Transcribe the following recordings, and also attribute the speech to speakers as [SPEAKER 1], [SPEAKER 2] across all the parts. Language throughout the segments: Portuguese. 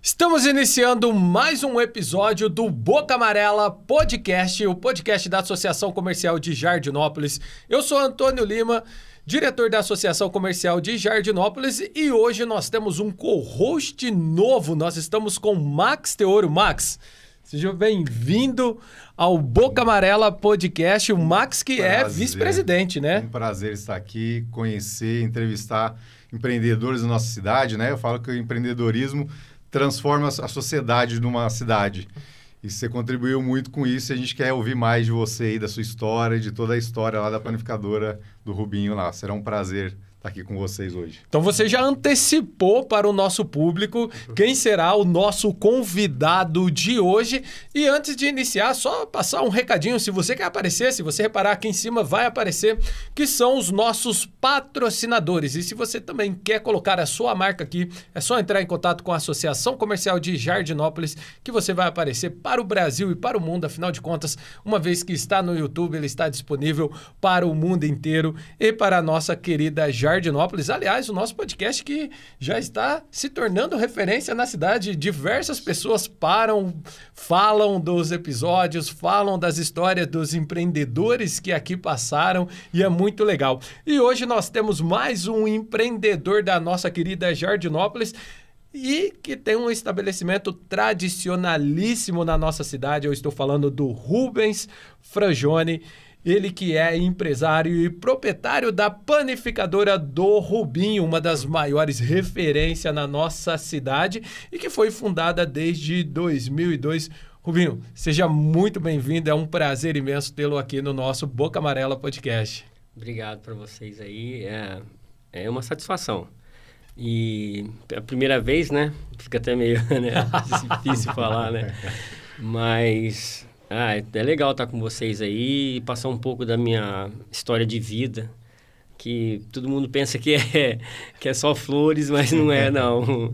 [SPEAKER 1] Estamos iniciando mais um episódio do Boca Amarela Podcast, o podcast da Associação Comercial de Jardinópolis. Eu sou Antônio Lima, diretor da Associação Comercial de Jardinópolis, e hoje nós temos um co-host novo. Nós estamos com Max Teoro. Max, seja bem-vindo ao Boca Amarela Podcast. O Max que é vice-presidente, né?
[SPEAKER 2] Um prazer estar aqui, conhecer, entrevistar empreendedores da nossa cidade, né? Eu falo que o empreendedorismo transforma a sociedade numa cidade. E você contribuiu muito com isso e a gente quer ouvir mais de você aí, da sua história, de toda a história lá da panificadora do Rubinho lá. Será um prazer estar aqui com vocês hoje.
[SPEAKER 1] Então você já antecipou para o nosso público quem será o nosso convidado de hoje. E antes de iniciar, só passar um recadinho. Se você quer aparecer, se você reparar aqui em cima, vai aparecer que são os nossos patrocinadores. E se você também quer colocar a sua marca aqui, é só entrar em contato com a Associação Comercial de Jardinópolis, que você vai aparecer para o Brasil e para o mundo. Afinal de contas, uma vez que está no YouTube, ele está disponível para o mundo inteiro e para a nossa querida Jardinópolis. Aliás, o nosso podcast que já está se tornando referência na cidade. Diversas pessoas param, falam dos episódios, falam das histórias dos empreendedores que aqui passaram e é muito legal. E hoje nós temos mais um empreendedor da nossa querida Jardinópolis e que tem um estabelecimento tradicionalíssimo na nossa cidade. Eu estou falando do Rubens Frangioni. Ele que é empresário e proprietário da panificadora do Rubinho, uma das maiores referências na nossa cidade e que foi fundada desde 2002. Rubinho, seja muito bem-vindo, é um prazer imenso tê-lo aqui no nosso Boca Amarela Podcast.
[SPEAKER 3] Obrigado para vocês aí, é uma satisfação. E a primeira vez, né, fica até meio difícil falar, né, mas... é legal estar com vocês aí e passar um pouco da minha história de vida, que todo mundo pensa que é só flores, mas não é, não.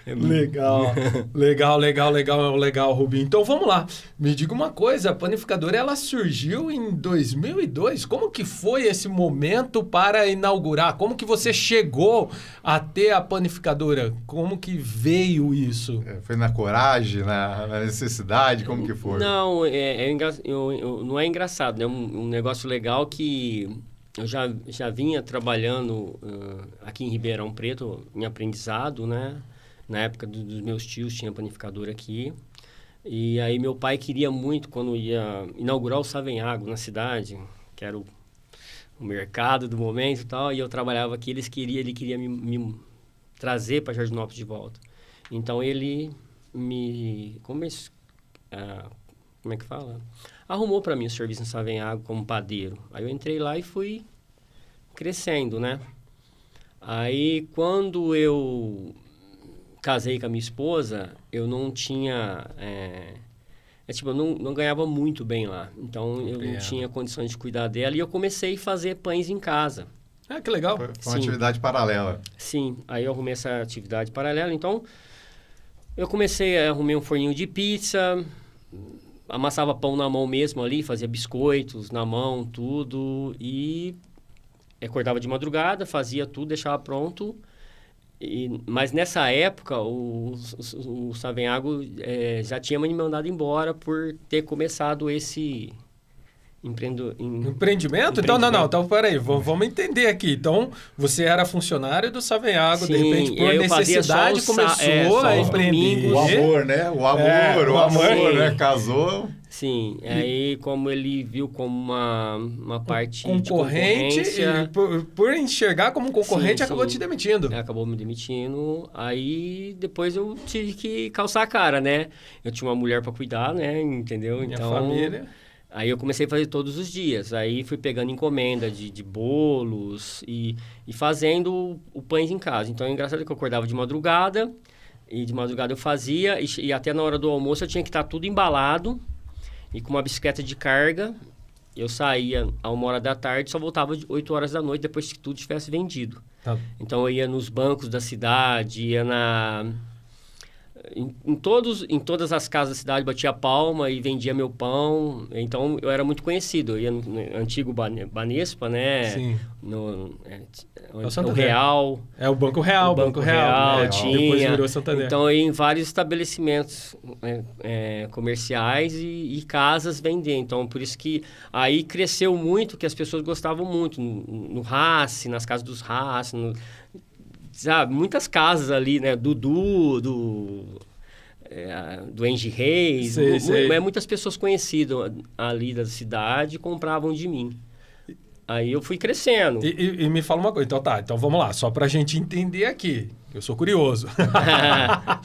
[SPEAKER 3] Legal,
[SPEAKER 1] Rubinho. Então, vamos lá. Me diga uma coisa, a panificadora, ela surgiu em 2002. Como que foi esse momento para inaugurar? Como que você chegou a ter a panificadora? Como que veio isso?
[SPEAKER 2] Foi na coragem, na necessidade? Como que foi?
[SPEAKER 3] Não, não é engraçado, né? Um negócio legal que... Eu já vinha trabalhando aqui em Ribeirão Preto, em aprendizado, né? Na época dos meus tios, tinha panificadora aqui. E aí meu pai queria muito, quando ia inaugurar o Savenhago na cidade, que era o mercado do momento e tal, e eu trabalhava aqui, ele queria me trazer para Jardinópolis de volta. Então ele como é que fala? Arrumou para mim o serviço no Savenhago como padeiro. Aí eu entrei lá e fui crescendo, né? Aí, quando eu casei com a minha esposa, eu não tinha... eu não ganhava muito bem lá. Então, eu não tinha condições de cuidar dela. E eu comecei a fazer pães em casa.
[SPEAKER 1] Ah, que legal.
[SPEAKER 2] Foi uma atividade paralela.
[SPEAKER 3] Sim, aí eu arrumei essa atividade paralela. Então, eu arrumei um forninho de pizza... Amassava pão na mão mesmo ali, fazia biscoitos na mão, tudo. E acordava de madrugada, fazia tudo, deixava pronto. Mas nessa época, o Savenhago já tinha me mandado embora por ter começado esse...
[SPEAKER 1] Empreendimento? Então, não. Então, peraí, vamos entender aqui. Então, você era funcionário do Savenhago,
[SPEAKER 3] sim,
[SPEAKER 1] de repente, por necessidade, começou a empreender.
[SPEAKER 2] O amor, né? O amor, né? Casou.
[SPEAKER 3] Sim, aí como ele viu como uma parte
[SPEAKER 1] concorrente,
[SPEAKER 3] de concorrência...
[SPEAKER 1] Por enxergar como concorrente, acabou te demitindo.
[SPEAKER 3] Acabou me demitindo, aí depois eu tive que calçar a cara, né? Eu tinha uma mulher para cuidar, né? Entendeu?
[SPEAKER 1] Minha família...
[SPEAKER 3] Aí eu comecei a fazer todos os dias. Aí fui pegando encomenda de bolos e fazendo o pães em casa. Então, é engraçado que eu acordava de madrugada. E de madrugada eu fazia. E até na hora do almoço eu tinha que estar tudo embalado. E com uma bicicleta de carga. Eu saía a 1h da tarde e só voltava de 8 horas da noite depois que tudo tivesse vendido. Tá. Então, eu ia nos bancos da cidade, em todas as casas da cidade batia palma e vendia meu pão. Então, eu era muito conhecido. Eu ia no antigo Banespa, né?
[SPEAKER 1] Sim.
[SPEAKER 3] O Real.
[SPEAKER 1] É o Banco Real.
[SPEAKER 3] O Banco Real,
[SPEAKER 1] né?
[SPEAKER 3] tinha.
[SPEAKER 1] Depois virou Santander.
[SPEAKER 3] Então, eu ia em vários estabelecimentos comerciais e casas vender. Então, por isso que aí cresceu muito, que as pessoas gostavam muito. No Haas, nas casas dos Haas, sabe, muitas casas ali, né? Do Engie Reis.
[SPEAKER 1] Sei.
[SPEAKER 3] Muitas pessoas conhecidas ali da cidade compravam de mim. Aí eu fui crescendo.
[SPEAKER 1] E me fala uma coisa. Então vamos lá. Só pra gente entender aqui. Eu sou curioso.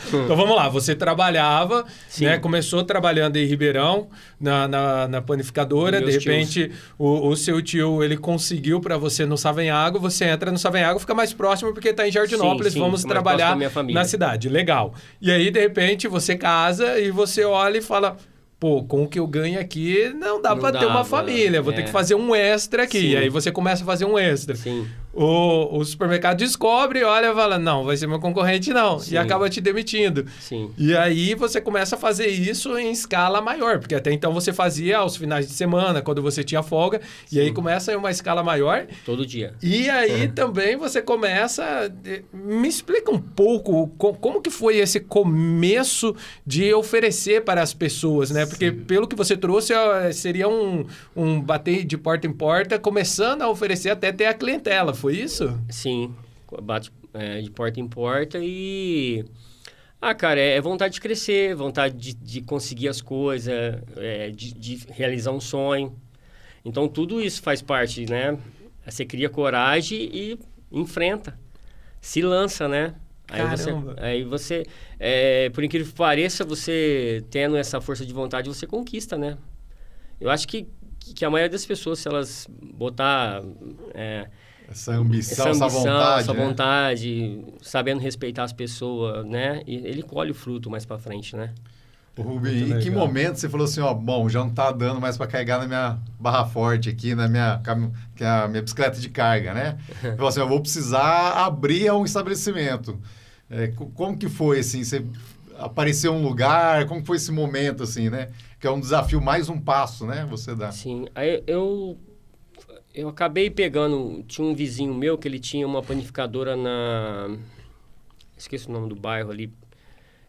[SPEAKER 1] Então vamos lá. Você trabalhava, né? Começou trabalhando em Ribeirão, na panificadora. De repente, o seu tio, ele conseguiu para você no Savenhago. Você entra no Savenhago, fica mais próximo porque está em Jardinópolis. Vamos trabalhar na cidade. Legal. E aí, de repente, você casa e você olha e fala... Pô, com o que eu ganho aqui, não dá para ter uma família. Vou ter que fazer um extra aqui. E aí você começa a fazer um extra.
[SPEAKER 3] Sim.
[SPEAKER 1] O supermercado descobre, olha e fala, não, vai ser meu concorrente não.
[SPEAKER 3] Sim.
[SPEAKER 1] E acaba te demitindo.
[SPEAKER 3] Sim.
[SPEAKER 1] E aí você começa a fazer isso em escala maior. Porque até então você fazia aos finais de semana, quando você tinha folga. Sim. E aí começa em uma escala maior.
[SPEAKER 3] Todo dia.
[SPEAKER 1] E aí também você começa... Me explica um pouco como que foi esse começo de oferecer para as pessoas, né? Porque pelo que você trouxe, seria um bater de porta em porta, começando a oferecer até ter a clientela. Foi isso?
[SPEAKER 3] Sim, bate de porta em porta e... cara, é vontade de crescer, vontade de conseguir as coisas, de realizar um sonho. Então, tudo isso faz parte, né? Você cria coragem e enfrenta. Se lança, né? Aí você por incrível que pareça, você tendo essa força de vontade, você conquista, né? Eu acho que a maioria das pessoas, se elas botar...
[SPEAKER 2] Essa ambição, essa
[SPEAKER 3] vontade, sabendo respeitar as pessoas, né? E ele colhe o fruto mais pra frente, né?
[SPEAKER 2] Rubem, em que momento você falou assim, bom, já não tá dando mais para carregar na minha barra forte aqui, que é a minha bicicleta de carga, né? Você falou assim, eu vou precisar abrir um estabelecimento. Como que foi, assim, você apareceu um lugar, como foi esse momento, assim, né? Que é um desafio, mais um passo, né? Você dá.
[SPEAKER 3] Sim, aí eu acabei pegando... Tinha um vizinho meu que ele tinha uma panificadora esqueci o nome do bairro ali.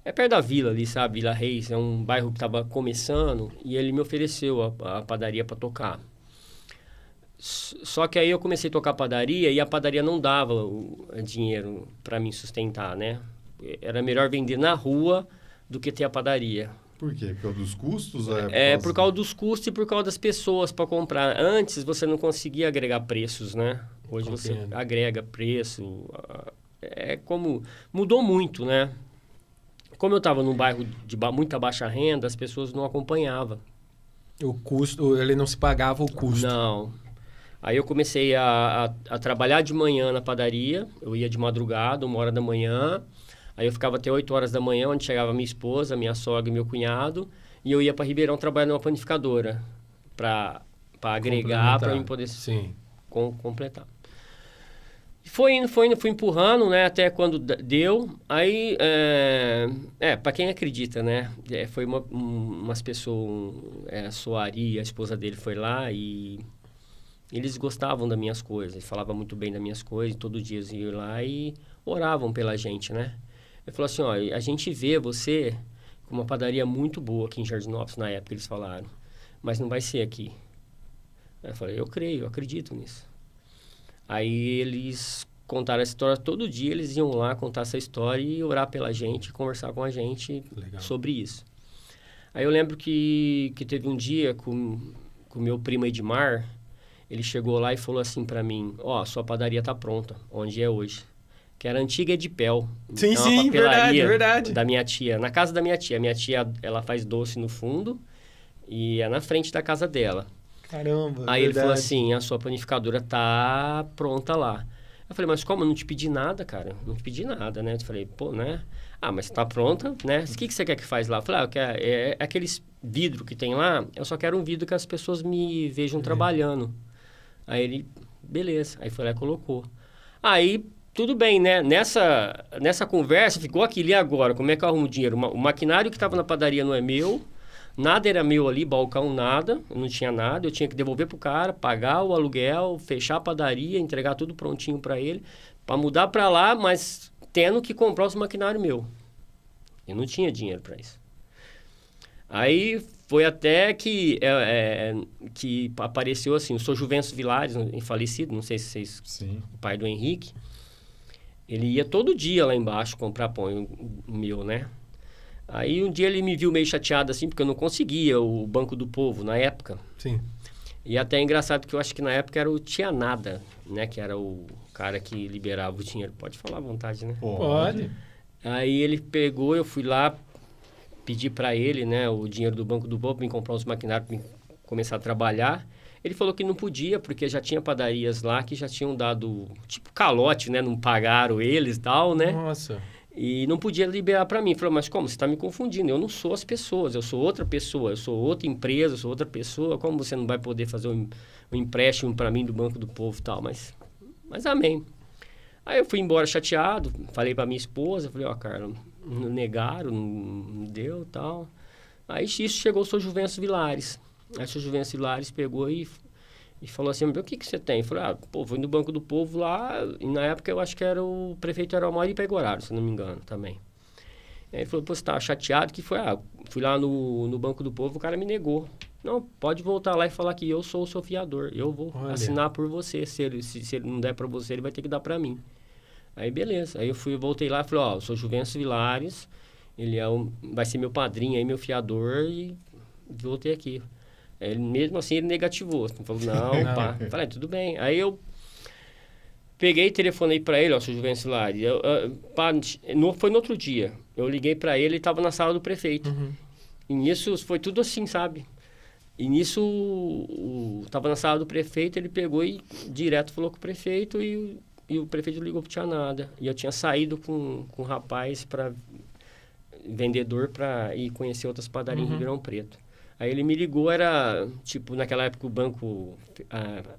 [SPEAKER 3] É perto da vila ali, sabe? Vila Reis. É um bairro que estava começando. E ele me ofereceu a padaria para tocar. Só que aí eu comecei a tocar padaria e a padaria não dava o dinheiro para me sustentar, né? Era melhor vender na rua do que ter a padaria.
[SPEAKER 2] Por quê? Por causa dos custos?
[SPEAKER 3] Por causa dos custos e por causa das pessoas para comprar. Antes você não conseguia agregar preços, né? Hoje você agrega preço. Mudou muito, né? Como eu estava num bairro de muita baixa renda, as pessoas não acompanhavam.
[SPEAKER 1] O custo, ele não se pagava o custo.
[SPEAKER 3] Não. Aí eu comecei a trabalhar de manhã na padaria. Eu ia de madrugada, 1h da manhã. Aí eu ficava até 8 horas da manhã, onde chegava minha esposa, minha sogra e meu cunhado. E eu ia para Ribeirão trabalhar numa panificadora para agregar, para eu poder completar. Foi indo, fui empurrando, né? Até quando deu. Aí, para quem acredita, né? Foi umas pessoas, a Soari, a esposa dele, foi lá e eles gostavam das minhas coisas, falavam muito bem das minhas coisas, todo dia eles iam lá e oravam pela gente, né? Ele falou assim, a gente vê você com uma padaria muito boa aqui em Jardinópolis, na época eles falaram, mas não vai ser aqui. Aí eu falei, eu creio, eu acredito nisso. Aí eles contaram essa história, todo dia eles iam lá contar essa história e orar pela gente, conversar com a gente sobre isso. Aí eu lembro que teve um dia com o meu primo Edmar, ele chegou lá e falou assim pra mim, sua padaria tá pronta, onde é hoje. Que era a antiga Edipel.
[SPEAKER 1] Sim, verdade.
[SPEAKER 3] Da minha tia, na casa da minha tia. Minha tia, ela faz doce no fundo e é na frente da casa dela.
[SPEAKER 1] Caramba,
[SPEAKER 3] Aí ele falou assim, a sua panificadora tá pronta lá. Eu falei, mas como? Eu não te pedi nada, cara. Não te pedi nada, né? Eu falei, pô, né? Mas tá pronta, né? O que você quer que faz lá? Eu falei, aqueles vidro que tem lá, eu só quero um vidro que as pessoas me vejam trabalhando. Aí ele, beleza. Aí foi lá e colocou. Aí tudo bem, né? Nessa conversa, ficou aquilo e agora? Como é que eu arrumo dinheiro? O maquinário que estava na padaria não é meu, nada era meu ali, balcão, nada, eu não tinha nada, eu tinha que devolver pro cara, pagar o aluguel, fechar a padaria, entregar tudo prontinho para ele, para mudar para lá, mas tendo que comprar os maquinários meu. Eu não tinha dinheiro para isso. Aí foi até que apareceu assim, o Sr. Juvencio Vilares, falecido, não sei se vocês...
[SPEAKER 2] Sim.
[SPEAKER 3] O pai do Henrique. Ele ia todo dia lá embaixo comprar pão meu, né? Aí um dia ele me viu meio chateado assim, porque eu não conseguia o Banco do Povo na época.
[SPEAKER 1] Sim.
[SPEAKER 3] E até é engraçado que eu acho que na época era o Tia Nada, né? Que era o cara que liberava o dinheiro. Pode falar à vontade, né?
[SPEAKER 1] Pode.
[SPEAKER 3] Aí ele pegou, eu fui lá, pedi para ele, né? O dinheiro do Banco do Povo para me comprar uns maquinários para começar a trabalhar. Ele falou que não podia, porque já tinha padarias lá que já tinham dado, tipo, calote, né? Não pagaram eles e tal, né?
[SPEAKER 1] Nossa.
[SPEAKER 3] E não podia liberar para mim. Falou, mas como? Você está me confundindo. Eu não sou as pessoas, eu sou outra pessoa. Eu sou outra empresa, eu sou outra pessoa. Como você não vai poder fazer um empréstimo para mim do Banco do Povo e tal? Mas amém. Aí eu fui embora chateado, falei para minha esposa, falei, Carla, não negaram, não deu e tal. Aí isso chegou o Sr. Juvencio Vilares. Aí o Sr. Juvencio Vilares pegou e falou assim, o que você tem? Eu falei, fui no Banco do Povo lá, e na época eu acho que era o prefeito era o Mauri Pegoraro, se não me engano, também. Aí ele falou, você estava chateado? Que foi, fui lá no Banco do Povo, o cara me negou. Não, pode voltar lá e falar que eu sou o seu fiador, eu vou assinar por você, se ele não der para você, ele vai ter que dar para mim. Aí beleza, aí voltei lá e falei, eu sou Juvencio Vilares, ele vai ser meu padrinho aí, meu fiador, e voltei aqui. Ele, mesmo assim, ele negativou. Falou, não, pá. Falei, tudo bem. Aí eu peguei e telefonei para ele, Sr. Juvencio Vilares. Foi no outro dia. Eu liguei para ele, ele estava na sala do prefeito.
[SPEAKER 1] Uhum.
[SPEAKER 3] E nisso, foi tudo assim, sabe? E nisso, estava na sala do prefeito, ele pegou e direto falou com o prefeito e o prefeito ligou para Tia Nada. E eu tinha saído com um rapaz, vendedor, para ir conhecer outras padarias em Ribeirão Preto. Aí ele me ligou, era, tipo, naquela época o banco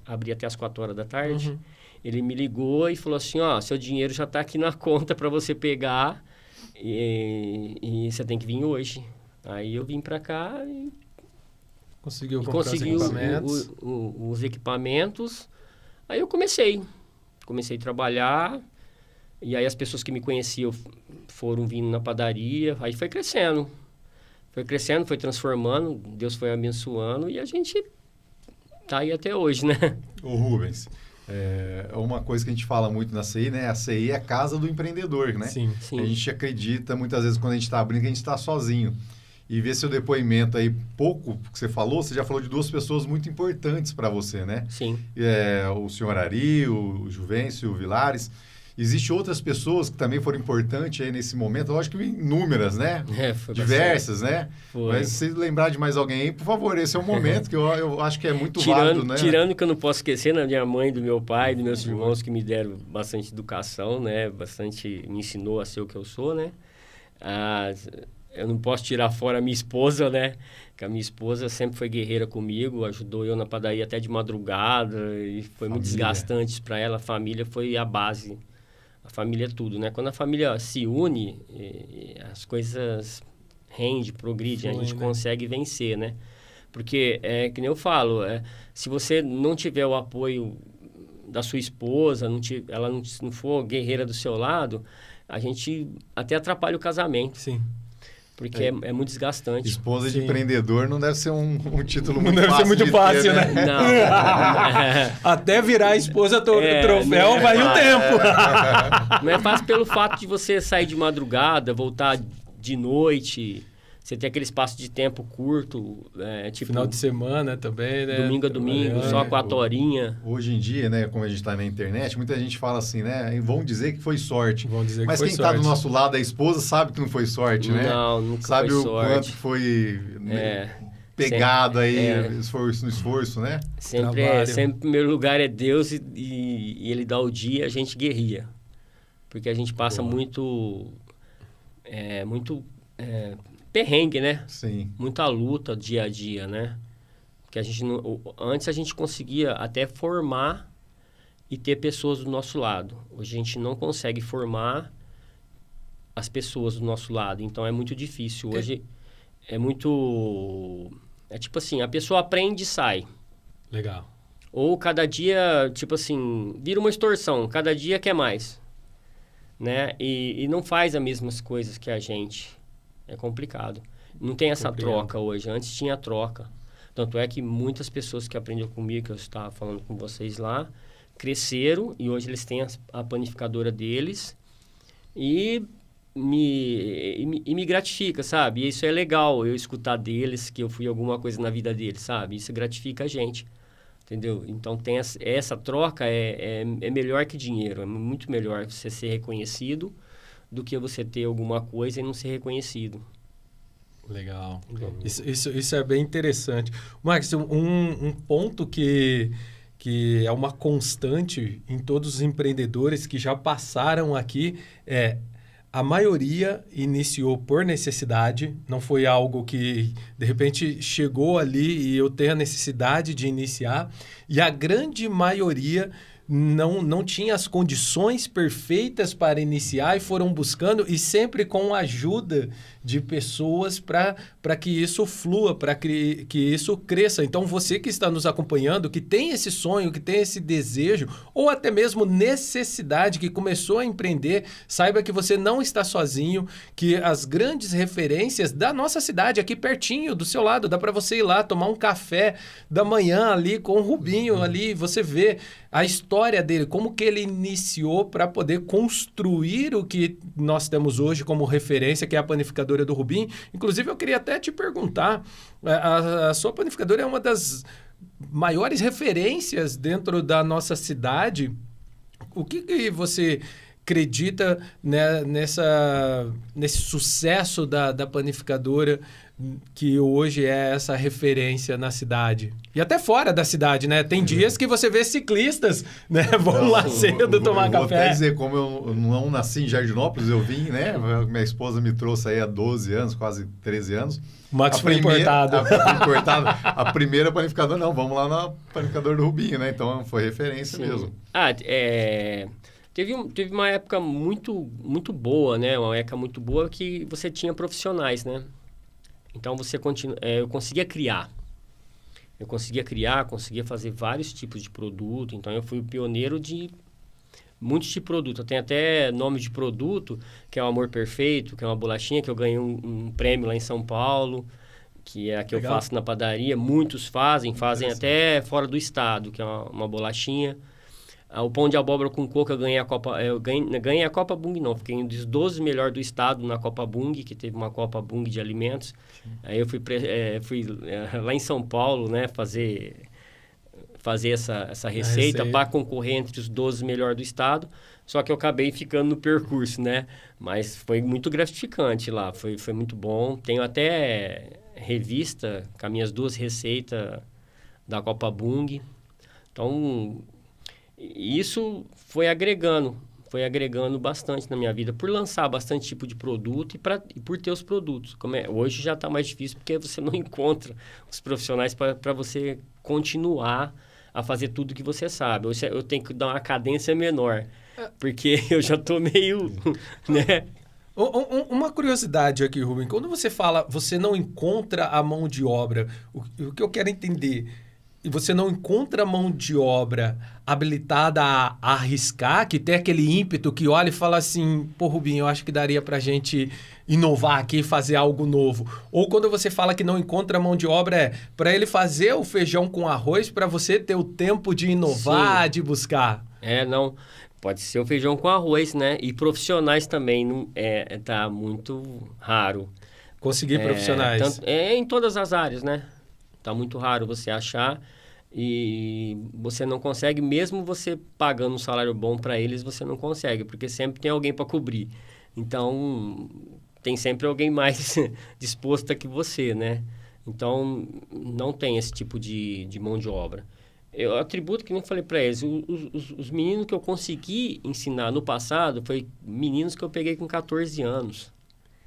[SPEAKER 3] abria até as 4 horas da tarde.
[SPEAKER 1] Uhum.
[SPEAKER 3] Ele me ligou e falou assim, seu dinheiro já está aqui na conta para você pegar e você tem que vir hoje. Aí eu vim para cá e
[SPEAKER 1] conseguiu comprar os
[SPEAKER 3] consegui
[SPEAKER 1] equipamentos.
[SPEAKER 3] os equipamentos. Aí eu comecei a trabalhar. E aí as pessoas que me conheciam foram vindo na padaria. Aí foi crescendo. Foi transformando, Deus foi abençoando e a gente tá aí até hoje, né?
[SPEAKER 2] Ô Rubens, uma coisa que a gente fala muito na CI, né? A CI é a casa do empreendedor, né?
[SPEAKER 1] Sim.
[SPEAKER 2] A gente acredita, muitas vezes, quando a gente está abrindo, que a gente está sozinho. E ver seu depoimento aí, pouco que você já falou de 2 pessoas muito importantes para você, né?
[SPEAKER 3] Sim.
[SPEAKER 2] O senhor Ari, o Juvencio Vilares. Existem outras pessoas que também foram importantes aí nesse momento, lógico que inúmeras, né?
[SPEAKER 3] Foi
[SPEAKER 2] diversas,
[SPEAKER 3] bastante.
[SPEAKER 2] né?
[SPEAKER 3] Foi.
[SPEAKER 2] Mas se lembrar de mais alguém aí, por favor, esse é o momento que eu acho que é muito válido, né?
[SPEAKER 3] Tirando que eu não posso esquecer da minha mãe, do meu pai, dos meus irmãos que me deram bastante educação, né? Me ensinou a ser o que eu sou, né? Eu não posso tirar fora a minha esposa, né? Que a minha esposa sempre foi guerreira comigo, ajudou eu na padaria até de madrugada e foi muito desgastante para ela. A família foi a base. A família é tudo, né? Quando a família se une, as coisas progridem, a gente consegue vencer, né? Porque, que nem eu falo, se você não tiver o apoio da sua esposa, ela não for guerreira do seu lado, a gente até atrapalha o casamento.
[SPEAKER 1] Sim.
[SPEAKER 3] Porque é muito desgastante.
[SPEAKER 2] Esposa de empreendedor não deve ser um título muito
[SPEAKER 1] fácil. Não deve ser muito fácil,
[SPEAKER 2] ter,
[SPEAKER 1] né?
[SPEAKER 3] Não.
[SPEAKER 1] Até virar a esposa troféu vai um tempo.
[SPEAKER 3] Não é fácil pelo fato de você sair de madrugada, voltar de noite. Você tem aquele espaço de tempo curto. Tipo,
[SPEAKER 1] final de semana também, né?
[SPEAKER 3] Domingo a domingo, só 4 horinhas.
[SPEAKER 2] Hoje em dia, né, como a gente está na internet, muita gente fala assim, né? Vão dizer que foi sorte.
[SPEAKER 1] Mas
[SPEAKER 2] quem está do nosso lado, a esposa, sabe que não foi sorte, né?
[SPEAKER 3] Não, nunca
[SPEAKER 2] sabe
[SPEAKER 3] foi
[SPEAKER 2] sorte. Sabe o quanto foi pegado no esforço, né?
[SPEAKER 3] Sempre em primeiro lugar é Deus e Ele dá o dia, a gente guerria. Porque a gente passa muito perrengue, né?
[SPEAKER 2] Sim.
[SPEAKER 3] Muita luta dia a dia, né? Porque antes a gente conseguia até formar e ter pessoas do nosso lado. Hoje a gente não consegue formar as pessoas do nosso lado, então é muito difícil. Hoje é muito... É tipo assim, a pessoa aprende e sai.
[SPEAKER 1] Legal.
[SPEAKER 3] Ou cada dia, tipo assim, vira uma extorsão, cada dia quer mais, né? E não faz as mesmas coisas que a gente. É complicado. Não tem essa troca hoje. Antes tinha troca. Tanto é que muitas pessoas que aprenderam comigo, que eu estava falando com vocês lá, cresceram e hoje eles têm a panificadora deles e me gratifica, sabe? E isso é legal, eu escutar deles que eu fui alguma coisa na vida deles, sabe? Isso gratifica a gente, entendeu? Então, tem essa troca é melhor que dinheiro. É muito melhor você ser reconhecido do que você ter alguma coisa e não ser reconhecido.
[SPEAKER 1] Legal. Isso é bem interessante. Max, um ponto que é uma constante em todos os empreendedores que já passaram aqui é a maioria iniciou por necessidade, não foi algo que de repente chegou ali e eu tenho a necessidade de iniciar, e a grande maioria não tinha as condições perfeitas para iniciar e foram buscando, e sempre com a ajuda de pessoas para que isso flua, para que isso cresça. Então, você que está nos acompanhando, que tem esse sonho, que tem esse desejo, ou até mesmo necessidade, que começou a empreender, saiba que você não está sozinho, que as grandes referências da nossa cidade, aqui pertinho, do seu lado, dá para você ir lá tomar um café da manhã ali com o Rubinho ali, você vê a história dele, como que ele iniciou para poder construir o que nós temos hoje como referência, que é a panificadora do Rubinho. Inclusive, eu queria até te perguntar, a sua panificadora é uma das maiores referências dentro da nossa cidade. O que você acredita, né, nesse sucesso da panificadora, que hoje é essa referência na cidade? E até fora da cidade, né? Tem dias que você vê ciclistas, né? Vão lá cedo tomar café.
[SPEAKER 2] Vou até dizer, como eu não nasci em Jardinópolis, eu vim, né? Minha esposa me trouxe aí há 12 anos, quase 13 anos.
[SPEAKER 1] O Max foi importado.
[SPEAKER 2] A primeira panificadora, não, vamos lá na panificadora do Rubinho, né? Então, foi referência mesmo.
[SPEAKER 3] Teve uma época muito, muito boa, né? Uma época muito boa que você tinha profissionais, né? Então, eu conseguia criar. Conseguia fazer vários tipos de produto. Então, eu fui o pioneiro de muitos tipos de produto. Eu tenho até nome de produto, que é o Amor Perfeito, que é uma bolachinha que eu ganhei um prêmio lá em São Paulo, que é a que Legal. Eu faço na padaria. Muitos fazem até fora do estado, que é uma bolachinha. O pão de abóbora com coco eu ganhei a Copa... Eu ganhei a Copa Bung, não. Fiquei um dos 12 melhores do estado na Copa Bung, que teve uma Copa Bung de alimentos. Sim. Aí eu fui lá em São Paulo, né, fazer essa receita para concorrer entre os 12 melhores do estado. Só que eu acabei ficando no percurso, né? Mas foi muito gratificante lá. Foi muito bom. Tenho até revista com as minhas 2 receitas da Copa Bung. Então... Isso foi agregando bastante na minha vida, por lançar bastante tipo de produto e por ter os produtos. Hoje já está mais difícil porque você não encontra os profissionais para você continuar a fazer tudo que você sabe. Hoje eu tenho que dar uma cadência menor, porque eu já estou meio... né?
[SPEAKER 1] Uma curiosidade aqui, Rubem. Quando você fala você não encontra a mão de obra, o que eu quero entender... E você não encontra mão de obra habilitada a arriscar, que tem aquele ímpeto que olha e fala assim, pô, Rubinho, eu acho que daria pra gente inovar aqui e fazer algo novo. Ou quando você fala que não encontra mão de obra, para ele fazer o feijão com arroz, para você ter o tempo de inovar, Sim. de buscar.
[SPEAKER 3] Não. Pode ser o feijão com arroz, né? E profissionais também tá muito raro.
[SPEAKER 1] Conseguir profissionais.
[SPEAKER 3] Em todas as áreas, né? Tá muito raro você achar e você não consegue, mesmo você pagando um salário bom para eles, você não consegue, porque sempre tem alguém para cobrir. Então, tem sempre alguém mais disposto que você, né? Então, não tem esse tipo de mão de obra. Eu atributo, que nem falei para eles, os meninos que eu consegui ensinar no passado foi meninos que eu peguei com 14 anos.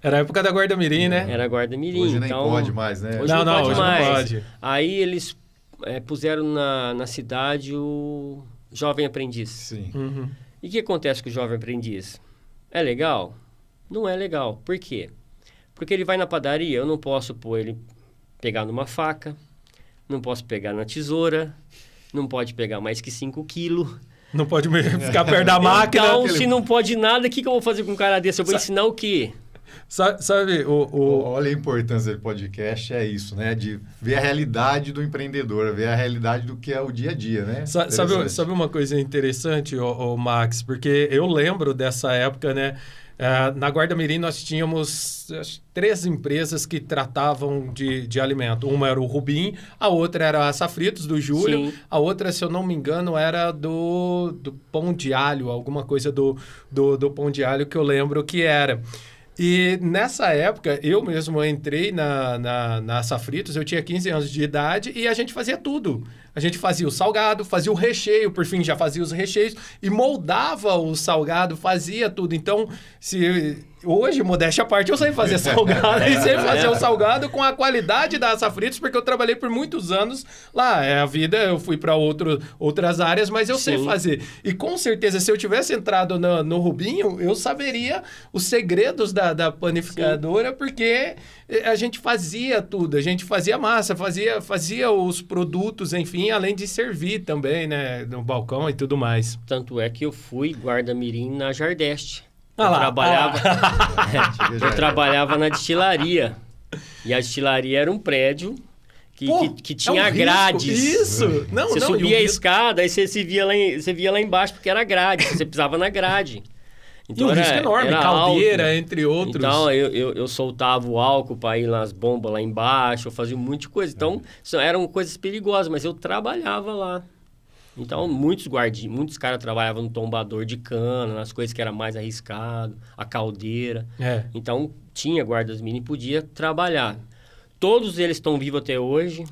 [SPEAKER 1] Era a época da Guarda Mirim, né?
[SPEAKER 3] Era a Guarda Mirim.
[SPEAKER 2] Hoje nem pode mais, né?
[SPEAKER 3] Hoje não pode. Aí eles puseram na cidade o jovem aprendiz.
[SPEAKER 2] Sim.
[SPEAKER 1] Uhum.
[SPEAKER 3] E o que acontece com o jovem aprendiz? É legal? Não é legal. Por quê? Porque ele vai na padaria, eu não posso pôr ele pegar numa faca, não posso pegar na tesoura, não pode pegar mais que 5 quilos.
[SPEAKER 1] Não pode ficar perto da máquina.
[SPEAKER 3] Então, se não pode nada, o que eu vou fazer com um cara desse? Eu vou ensinar o quê?
[SPEAKER 1] Sabe,
[SPEAKER 2] Olha a importância do podcast, é isso, né? De ver a realidade do empreendedor, ver a realidade do que é o dia a dia, né?
[SPEAKER 1] Sabe uma coisa interessante, Max? Porque eu lembro dessa época, né? Na Guarda Mirim nós tínhamos 3 empresas que tratavam de alimento. Uma era o Rubim, a outra era a Safritos, do Júlio. Sim. A outra, se eu não me engano, era do Pão de Alho, alguma coisa do Pão de Alho que eu lembro que era. E nessa época, eu mesmo entrei na Safritos, eu tinha 15 anos de idade e a gente fazia tudo. A gente fazia o salgado, fazia o recheio, por fim já fazia os recheios e moldava o salgado, fazia tudo. Então, hoje, modéstia à parte, eu sei fazer salgado e sei fazer o salgado com a qualidade da Safritos, porque eu trabalhei por muitos anos lá. A vida, eu fui para outras áreas, mas eu sei fazer. E com certeza, se eu tivesse entrado no Rubinho, eu saberia os segredos da panificadora, porque a gente fazia tudo. A gente fazia massa, fazia os produtos, enfim, além de servir também, né, no balcão e tudo mais.
[SPEAKER 3] Tanto é que eu fui guarda-mirim na Jardeste. Eu trabalhava na destilaria. E a destilaria era um prédio que tinha grades.
[SPEAKER 1] Isso!
[SPEAKER 3] Você subia a escada, aí você via lá embaixo, porque era grade. Você pisava na grade.
[SPEAKER 1] Então, risco enorme, caldeira, alto, entre outros.
[SPEAKER 3] Então, eu soltava o álcool para ir nas bombas lá embaixo, eu fazia um monte de coisa. Então, eram coisas perigosas, mas eu trabalhava lá. Então, muitos caras trabalhavam no tombador de cana, nas coisas que era mais arriscado, a caldeira. Então, tinha guardas mini e podia trabalhar. Todos eles estão vivos até hoje,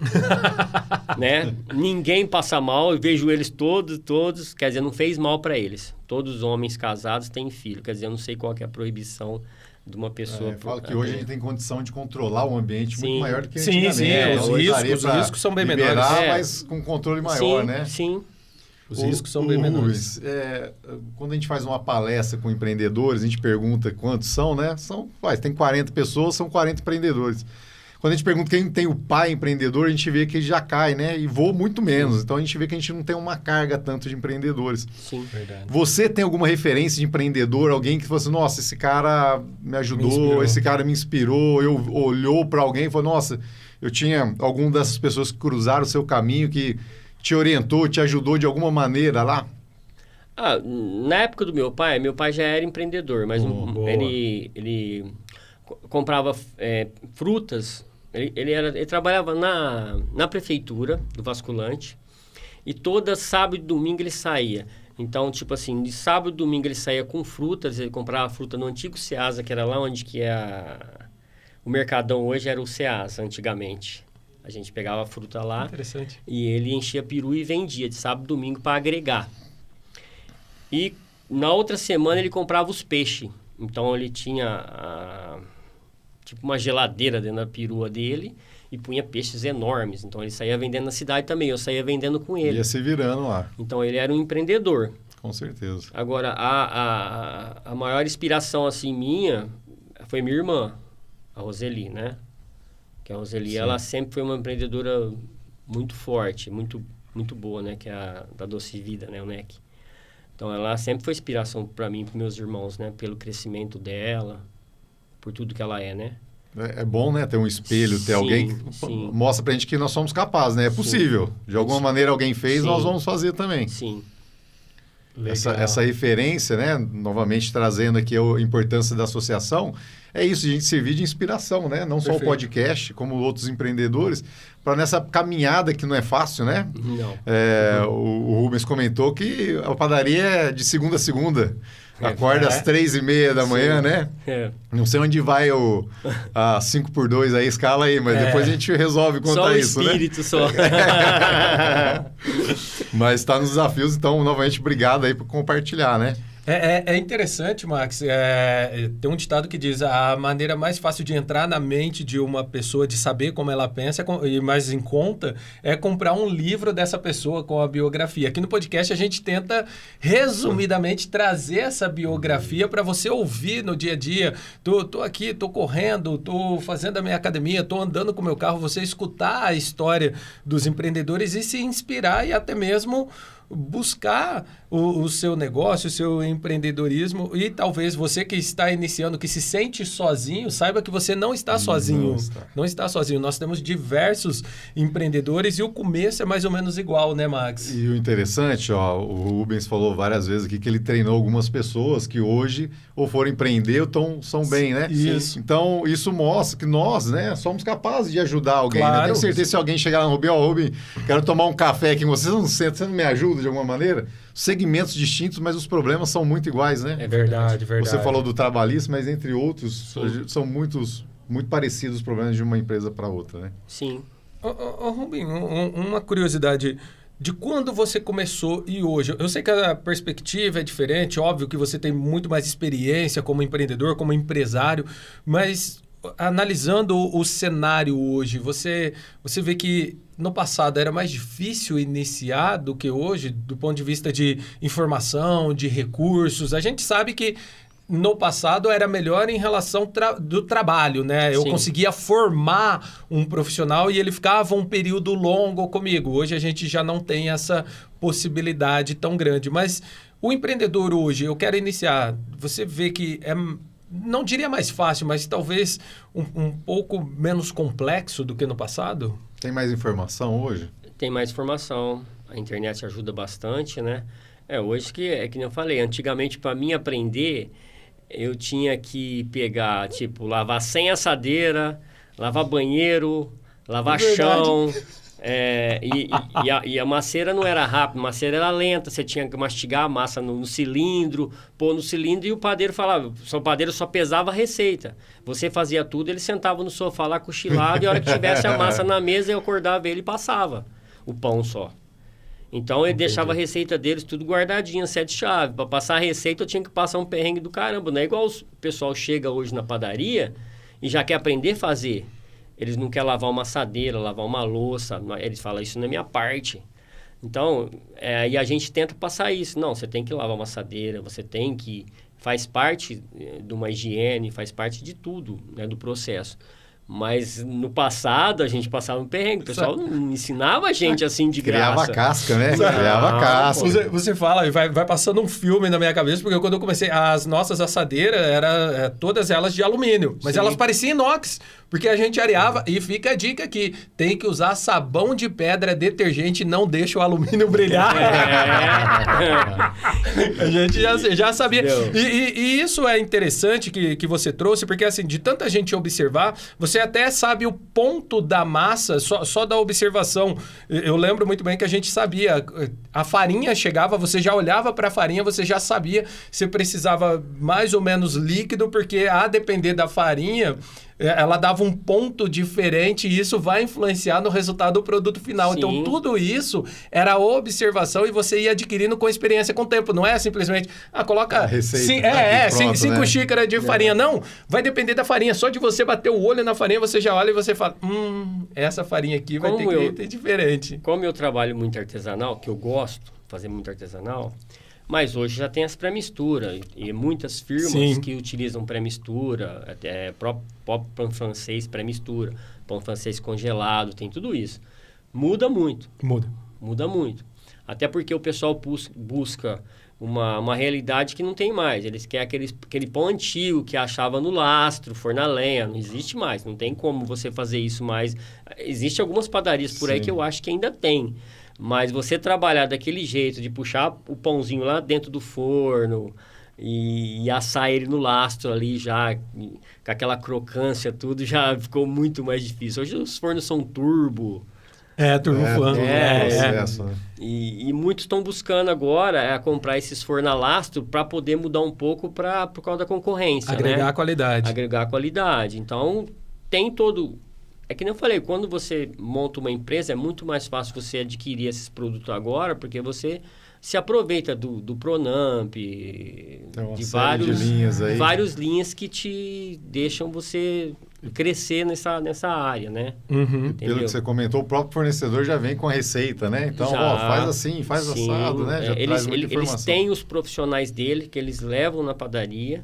[SPEAKER 3] né? Ninguém passa mal, eu vejo eles todos, quer dizer, não fez mal para eles. Todos os homens casados têm filho, quer dizer, eu não sei qual que é a proibição de uma pessoa.
[SPEAKER 2] Eu falo que hoje a gente tem condição de controlar o ambiente muito maior do que
[SPEAKER 1] antigamente. Sim, os riscos são bem menores.
[SPEAKER 2] Mas com controle maior, né?
[SPEAKER 3] Sim.
[SPEAKER 1] Os riscos são bem menores.
[SPEAKER 2] Quando a gente faz uma palestra com empreendedores, a gente pergunta quantos são, né? Tem 40 pessoas, são 40 empreendedores. Quando a gente pergunta quem tem o pai empreendedor, a gente vê que ele já cai, né? E voa muito menos. Então, a gente vê que a gente não tem uma carga tanto de empreendedores.
[SPEAKER 3] Sim,
[SPEAKER 1] verdade.
[SPEAKER 2] Você tem alguma referência de empreendedor? Alguém que falou assim, nossa, esse cara me ajudou, esse cara me inspirou. Olhou para alguém e falou, nossa, eu tinha alguma dessas pessoas que cruzaram o seu caminho, que te orientou, te ajudou de alguma maneira lá?
[SPEAKER 3] Na época do meu pai já era empreendedor, mas ele comprava frutas. Ele trabalhava na prefeitura do Vasculante e toda sábado e domingo ele saía. Então, tipo assim, de sábado e domingo ele saía com frutas, ele comprava fruta no antigo Ceasa, que era lá onde que o Mercadão hoje era o Ceasa, antigamente. A gente pegava a fruta lá.
[SPEAKER 1] Interessante.
[SPEAKER 3] E ele enchia peru e vendia de sábado e domingo para agregar. E na outra semana ele comprava os peixes. Então ele tinha tipo uma geladeira dentro da perua dele e punha peixes enormes. Então ele saía vendendo na cidade também, eu saía vendendo com ele.
[SPEAKER 2] Ia se virando lá.
[SPEAKER 3] Então ele era um empreendedor.
[SPEAKER 2] Com certeza.
[SPEAKER 3] Agora, a maior inspiração assim minha foi minha irmã, a Roseli, né? Que a Roseli, ela sempre foi uma empreendedora muito forte, muito, muito boa, né? Que é a da Doce Vida, né? O NEC. Então, ela sempre foi inspiração para mim e para meus irmãos, né? Pelo crescimento dela, por tudo que ela é, né?
[SPEAKER 2] É bom, né? Ter um espelho, ter alguém que mostra pra gente que nós somos capazes, né? É possível. De alguma maneira alguém fez, nós vamos fazer também.
[SPEAKER 3] Sim.
[SPEAKER 2] Essa referência, né? Novamente trazendo aqui a importância da associação, é isso, a gente servir de inspiração, né? Não só o podcast, como outros empreendedores, para nessa caminhada que não é fácil, né?
[SPEAKER 3] Não.
[SPEAKER 2] O Rubens comentou que a padaria é de segunda a segunda. Acorda às 3h30 da manhã, né? Não sei onde vai a 5x2 aí, escala aí, mas depois a gente resolve contar isso, né?
[SPEAKER 3] Só o espírito, só.
[SPEAKER 2] Mas está nos desafios, então, novamente, obrigado aí por compartilhar, né?
[SPEAKER 1] É interessante, Max. Tem um ditado que diz a maneira mais fácil de entrar na mente de uma pessoa, de saber como ela pensa e mais em conta, é comprar um livro dessa pessoa com a biografia. Aqui no podcast a gente tenta, resumidamente, trazer essa biografia para você ouvir no dia a dia. Tô aqui, tô correndo, tô fazendo a minha academia, tô andando com o meu carro, você escutar a história dos empreendedores e se inspirar e até mesmo buscar o seu negócio, o seu empreendedorismo, e talvez você que está iniciando, que se sente sozinho, saiba que você não está sozinho. Não está sozinho. Nós temos diversos empreendedores e o começo é mais ou menos igual, né, Max?
[SPEAKER 2] E o interessante, o Rubens falou várias vezes aqui que ele treinou algumas pessoas que hoje ou foram empreender ou são bem, né?
[SPEAKER 1] Isso.
[SPEAKER 2] Então, isso mostra que nós, né, somos capazes de ajudar alguém.
[SPEAKER 1] Claro.
[SPEAKER 2] Né? Tenho certeza que se alguém chegar lá no Rubens, quero tomar um café aqui com você, você não me ajuda de alguma maneira? Segmentos distintos, mas os problemas são muito iguais, né?
[SPEAKER 1] É verdade.
[SPEAKER 2] Você falou do trabalhista, mas entre outros,
[SPEAKER 3] Sim.
[SPEAKER 2] são muito parecidos os problemas de uma empresa para outra, né?
[SPEAKER 3] Sim.
[SPEAKER 1] Rubem, uma curiosidade de quando você começou e hoje. Eu sei que a perspectiva é diferente, óbvio que você tem muito mais experiência como empreendedor, como empresário, mas analisando o cenário hoje, você vê que no passado era mais difícil iniciar do que hoje, do ponto de vista de informação, de recursos. A gente sabe que no passado era melhor em relação do trabalho, né? Eu
[SPEAKER 3] Sim.
[SPEAKER 1] conseguia formar um profissional e ele ficava um período longo comigo. Hoje a gente já não tem essa possibilidade tão grande. Mas o empreendedor hoje, eu quero iniciar, você vê que não diria mais fácil, mas talvez um pouco menos complexo do que no passado?
[SPEAKER 2] Tem mais informação hoje?
[SPEAKER 3] Tem mais informação. A internet ajuda bastante, né? Hoje que nem eu falei, antigamente para mim aprender, eu tinha que pegar, tipo, lavar sem assadeira, lavar banheiro, lavar chão. E a maceira não era rápida, a maceira era lenta, você tinha que mastigar a massa no cilindro, pôr no cilindro e o padeiro falava, o padeiro só pesava a receita. Você fazia tudo, ele sentava no sofá lá cochilado e a hora que tivesse a massa na mesa, eu acordava ele e passava o pão só. Então, ele deixava a receita deles tudo guardadinha, 7 chaves. Para passar a receita, eu tinha que passar um perrengue do caramba. Não é igual o pessoal chega hoje na padaria e já quer aprender a fazer. Eles não querem lavar uma assadeira, lavar uma louça. Eles falam, isso não é minha parte. Então, e a gente tenta passar isso. Não, você tem que lavar uma assadeira, você tem que... Faz parte de uma higiene, faz parte de tudo, né, do processo. Mas no passado a gente passava um perrengue. O pessoal não ensinava a gente assim de graça.
[SPEAKER 2] Criava casca, né? Criava casca.
[SPEAKER 1] Você fala e vai passando um filme na minha cabeça, porque quando eu comecei, as nossas assadeiras eram todas elas de alumínio, mas
[SPEAKER 3] Sim.
[SPEAKER 1] elas pareciam inox, porque a gente areava. E fica a dica aqui, tem que usar sabão de pedra detergente, não deixa o alumínio brilhar. A gente já sabia. E isso é interessante que você trouxe, porque assim, de tanta gente observar, você até sabe o ponto da massa só da observação. Eu lembro muito bem que a gente sabia. A farinha chegava, você já olhava para a farinha, você já sabia se precisava mais ou menos líquido, porque a depender da farinha, ela dava um ponto diferente e isso vai influenciar no resultado do produto final.
[SPEAKER 3] Sim.
[SPEAKER 1] Então, tudo isso era observação e você ia adquirindo com experiência, com o tempo. Não é simplesmente, coloca
[SPEAKER 2] a receita, pronto,
[SPEAKER 1] 5
[SPEAKER 2] né?
[SPEAKER 1] xícaras de farinha. Não, vai depender da farinha. Só de você bater o olho na farinha, você já olha e você fala, essa farinha aqui vai ter que ter diferente.
[SPEAKER 3] Como eu trabalho muito artesanal, que eu gosto de fazer muito artesanal, mas hoje já tem as pré-mistura e muitas firmas
[SPEAKER 1] Sim.
[SPEAKER 3] que utilizam pré-mistura, próprio pão francês pré-mistura, pão francês congelado, tem tudo isso. Muda muito. Muda muito. Até porque o pessoal busca uma realidade que não tem mais. Eles querem aquele pão antigo que achava no lastro, forno a lenha. Não existe mais. Não tem como você fazer isso mais. Existem algumas padarias por aí que eu acho que ainda tem. Mas você trabalhar daquele jeito, de puxar o pãozinho lá dentro do forno e assar ele no lastro ali já, com aquela crocância, tudo, já ficou muito mais difícil. Hoje os fornos são turbo.
[SPEAKER 1] Turbofano.
[SPEAKER 2] Processo, né?
[SPEAKER 3] E muitos estão buscando agora comprar esses fornos a lastro para poder mudar um pouco por causa da concorrência.
[SPEAKER 1] Agregar
[SPEAKER 3] né?
[SPEAKER 1] qualidade.
[SPEAKER 3] Agregar qualidade. Então, tem todo... É que nem eu falei, quando você monta uma empresa, é muito mais fácil você adquirir esses produtos agora, porque você se aproveita do Pronamp, de vários linhas que te deixam você crescer nessa área, né?
[SPEAKER 2] Pelo que você comentou, o próprio fornecedor já vem com a receita, né? Então, faz assim, faz assado, né? Já traz muita informação.
[SPEAKER 3] Eles têm os profissionais dele, que eles levam na padaria,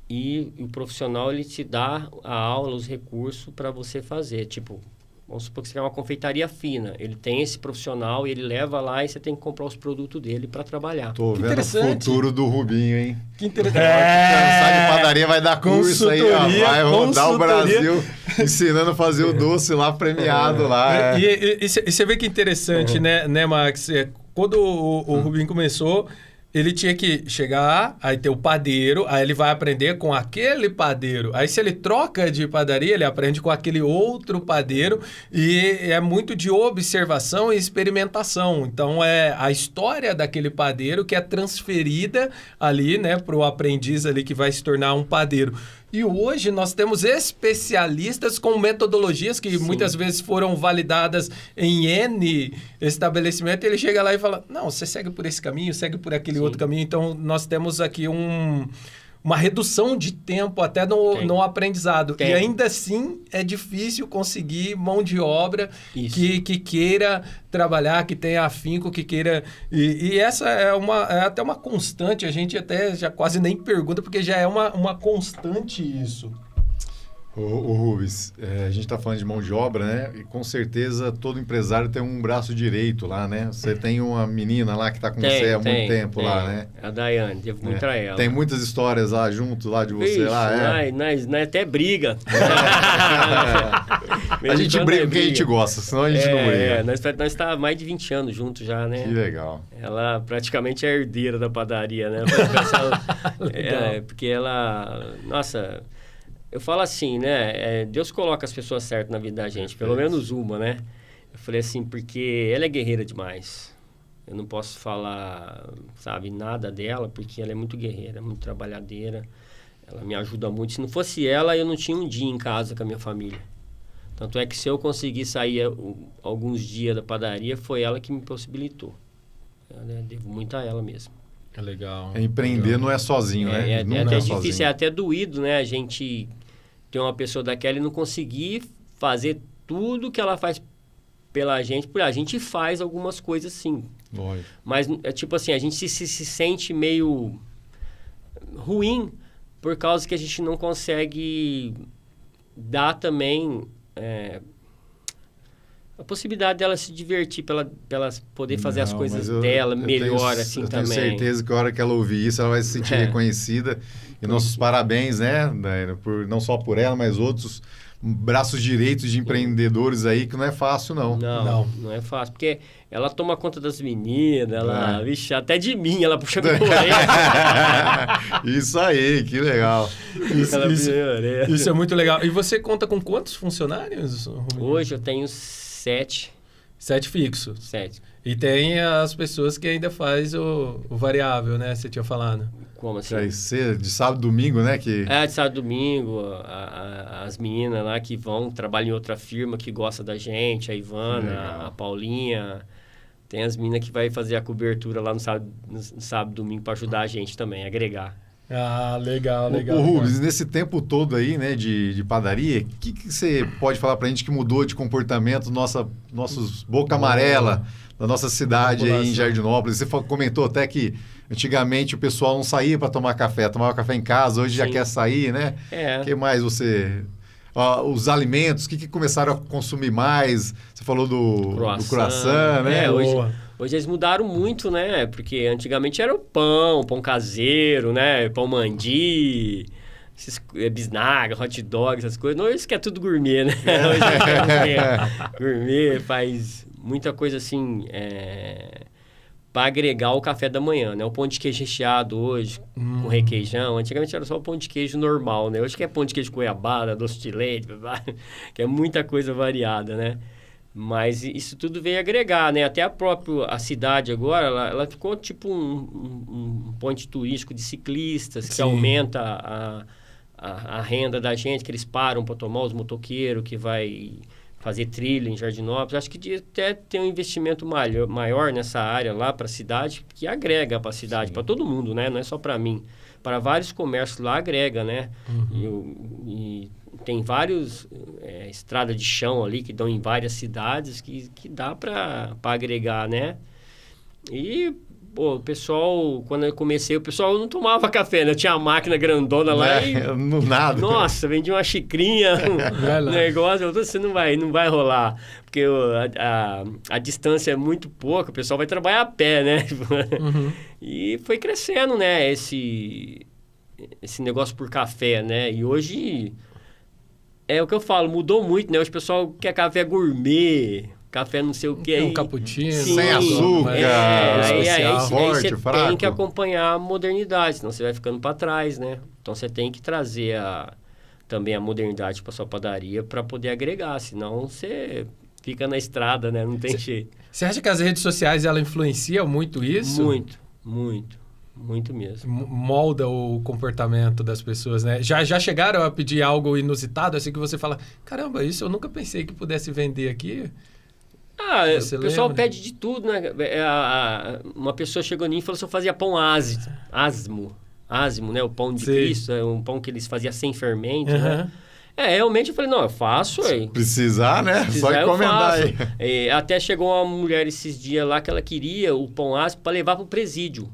[SPEAKER 3] e o profissional, ele te dá a aula, os recursos para você fazer. Tipo, vamos supor que você quer uma confeitaria fina. Ele tem esse profissional e ele leva lá e você tem que comprar os produtos dele para trabalhar.
[SPEAKER 2] Tô vendo o futuro do Rubinho, hein?
[SPEAKER 1] Que interessante.
[SPEAKER 2] Cansar de padaria, vai dar curso aí, ó. Vai rodar o Brasil ensinando a fazer o doce lá, premiado lá.
[SPEAKER 1] E você vê que interessante, né, Max? Quando o Rubinho começou, ele tinha que chegar, aí ter o padeiro, aí ele vai aprender com aquele padeiro. Aí se ele troca de padaria, ele aprende com aquele outro padeiro, e é muito de observação e experimentação. Então, é a história daquele padeiro que é transferida ali, né, para o aprendiz ali que vai se tornar um padeiro. E hoje nós temos especialistas com metodologias que muitas vezes foram validadas em N estabelecimento, e ele chega lá e fala, não, você segue por esse caminho, segue por aquele outro caminho. Então, nós temos aqui uma redução de tempo até no aprendizado. E ainda assim é difícil conseguir mão de obra que queira trabalhar, que tenha afinco, que queira... E essa é até uma constante, a gente até já quase nem pergunta, porque já é uma constante isso.
[SPEAKER 2] Ô Rubens, a gente está falando de mão de obra, né? E com certeza todo empresário tem um braço direito lá, né? Você tem uma menina lá que está com você há muito tempo lá, né?
[SPEAKER 3] A Daiane, devo muito a ela.
[SPEAKER 2] Tem muitas histórias lá junto, lá de você lá,
[SPEAKER 3] nós até briga.
[SPEAKER 2] A gente briga porque a gente gosta, senão a gente não briga.
[SPEAKER 3] Nós estamos há mais de 20 anos juntos já, né?
[SPEAKER 2] Que legal.
[SPEAKER 3] Ela praticamente é a herdeira da padaria, né? Porque ela... Nossa... Eu falo assim, né? Deus coloca as pessoas certas na vida da gente, pelo menos uma, né? Eu falei assim, porque ela é guerreira demais. Eu não posso falar, sabe, nada dela, porque ela é muito guerreira, muito trabalhadeira. Ela me ajuda muito. Se não fosse ela, eu não tinha um dia em casa com a minha família. Tanto é que se eu conseguir sair alguns dias da padaria, foi ela que me possibilitou. Eu devo muito a ela mesmo.
[SPEAKER 1] É legal.
[SPEAKER 2] Empreender não é sozinho, né?
[SPEAKER 3] É até difícil, sozinho. É até doído, né? A gente ter uma pessoa daquela e não conseguir fazer tudo que ela faz pela gente. Porque a gente faz algumas coisas, sim.
[SPEAKER 2] Lógico.
[SPEAKER 3] Mas, é tipo assim, a gente se sente meio ruim por causa que a gente não consegue dar também... a possibilidade dela se divertir, para ela poder fazer as coisas dela melhor, assim, também.
[SPEAKER 2] Eu tenho certeza que a hora que ela ouvir isso, ela vai se sentir reconhecida. E nossos parabéns, né? Não só por ela, mas outros braços direitos de empreendedores aí, que não é fácil, não.
[SPEAKER 3] Não é fácil. Porque ela toma conta das meninas, ela... Vixe, até de mim, ela puxa minha orelha.
[SPEAKER 2] Isso aí, que legal.
[SPEAKER 1] Isso é muito legal. E você conta com quantos funcionários, Romero?
[SPEAKER 3] Hoje eu tenho 7.
[SPEAKER 1] 7 fixos?
[SPEAKER 3] 7.
[SPEAKER 1] E tem as pessoas que ainda faz o variável, né? Você tinha falado.
[SPEAKER 3] Como assim?
[SPEAKER 2] Vai ser de sábado e domingo, né?
[SPEAKER 3] De sábado e domingo. As meninas lá que trabalham em outra firma, que gosta da gente. A Ivana, a Paulinha. Tem as meninas que vai fazer a cobertura lá no sábado e domingo para ajudar a gente também, agregar.
[SPEAKER 1] Ah, legal.
[SPEAKER 2] Ô Rubens, nesse tempo todo aí, né, de padaria, o que você pode falar pra gente que mudou de comportamento nossos boca amarela da nossa cidade aí em Jardinópolis? Você comentou até que antigamente o pessoal não saía para tomar café, tomava café em casa, hoje já quer sair, né? O que mais você... os alimentos, o que começaram a consumir mais? Você falou do croissant, né?
[SPEAKER 3] Hoje eles mudaram muito, né? Porque antigamente era o pão caseiro, né? Pão mandi, bisnaga, hot dog, essas coisas. Hoje isso que é tudo gourmet, né? Hoje é gourmet, faz muita coisa assim para agregar o café da manhã, né? O pão de queijo recheado hoje, com requeijão. Antigamente era só o pão de queijo normal, né? Hoje que é pão de queijo com goiabada, doce de leite, que é muita coisa variada, né? Mas isso tudo veio agregar, né? Até a cidade agora, ela ficou tipo um ponto turístico de ciclistas, que aumenta a renda da gente, que eles param para tomar, os motoqueiros que vai fazer trilha em Jardinópolis. Acho que devia até ter um investimento maior nessa área lá para a cidade, que agrega para a cidade, para todo mundo, né? Não é só para mim. Para vários comércios lá agrega, né? E tem vários estradas de chão ali que dão em várias cidades que dá para agregar, né? E, pô, o pessoal, quando eu comecei, o pessoal não tomava café, né? Eu tinha a máquina grandona lá e...
[SPEAKER 2] No nada.
[SPEAKER 3] Nossa, vendia uma xicrinha, um negócio, você não vai rolar. Porque a distância é muito pouca, o pessoal vai trabalhar a pé, né? E foi crescendo, né? Esse negócio por café, né? E hoje, é o que eu falo, mudou muito, né? Hoje o pessoal quer café gourmet, café não sei o quê.
[SPEAKER 1] Um cappuccino.
[SPEAKER 2] Sem açúcar.
[SPEAKER 3] Aí
[SPEAKER 2] forte,
[SPEAKER 3] você
[SPEAKER 2] fraco.
[SPEAKER 3] tem que acompanhar a modernidade, senão você vai ficando para trás, né? Então você tem que trazer também a modernidade para sua padaria para poder agregar, senão você fica na estrada, né? Não tem jeito.
[SPEAKER 1] Você acha que as redes sociais ela influenciam muito isso?
[SPEAKER 3] Muito mesmo.
[SPEAKER 1] Molda o comportamento das pessoas, né? Já chegaram a pedir algo inusitado, assim que você fala, caramba, isso eu nunca pensei que pudesse vender aqui?
[SPEAKER 3] O pessoal pede de tudo, né? Uma pessoa chegou em mim e falou se eu fazia pão asmo, né? O pão de Cristo, é um pão que eles faziam sem fermento, né? Realmente eu falei, não, eu faço aí.
[SPEAKER 2] Precisar, né? Só encomendar aí.
[SPEAKER 3] Até chegou uma mulher esses dias lá que ela queria o pão asmo para levar para o presídio.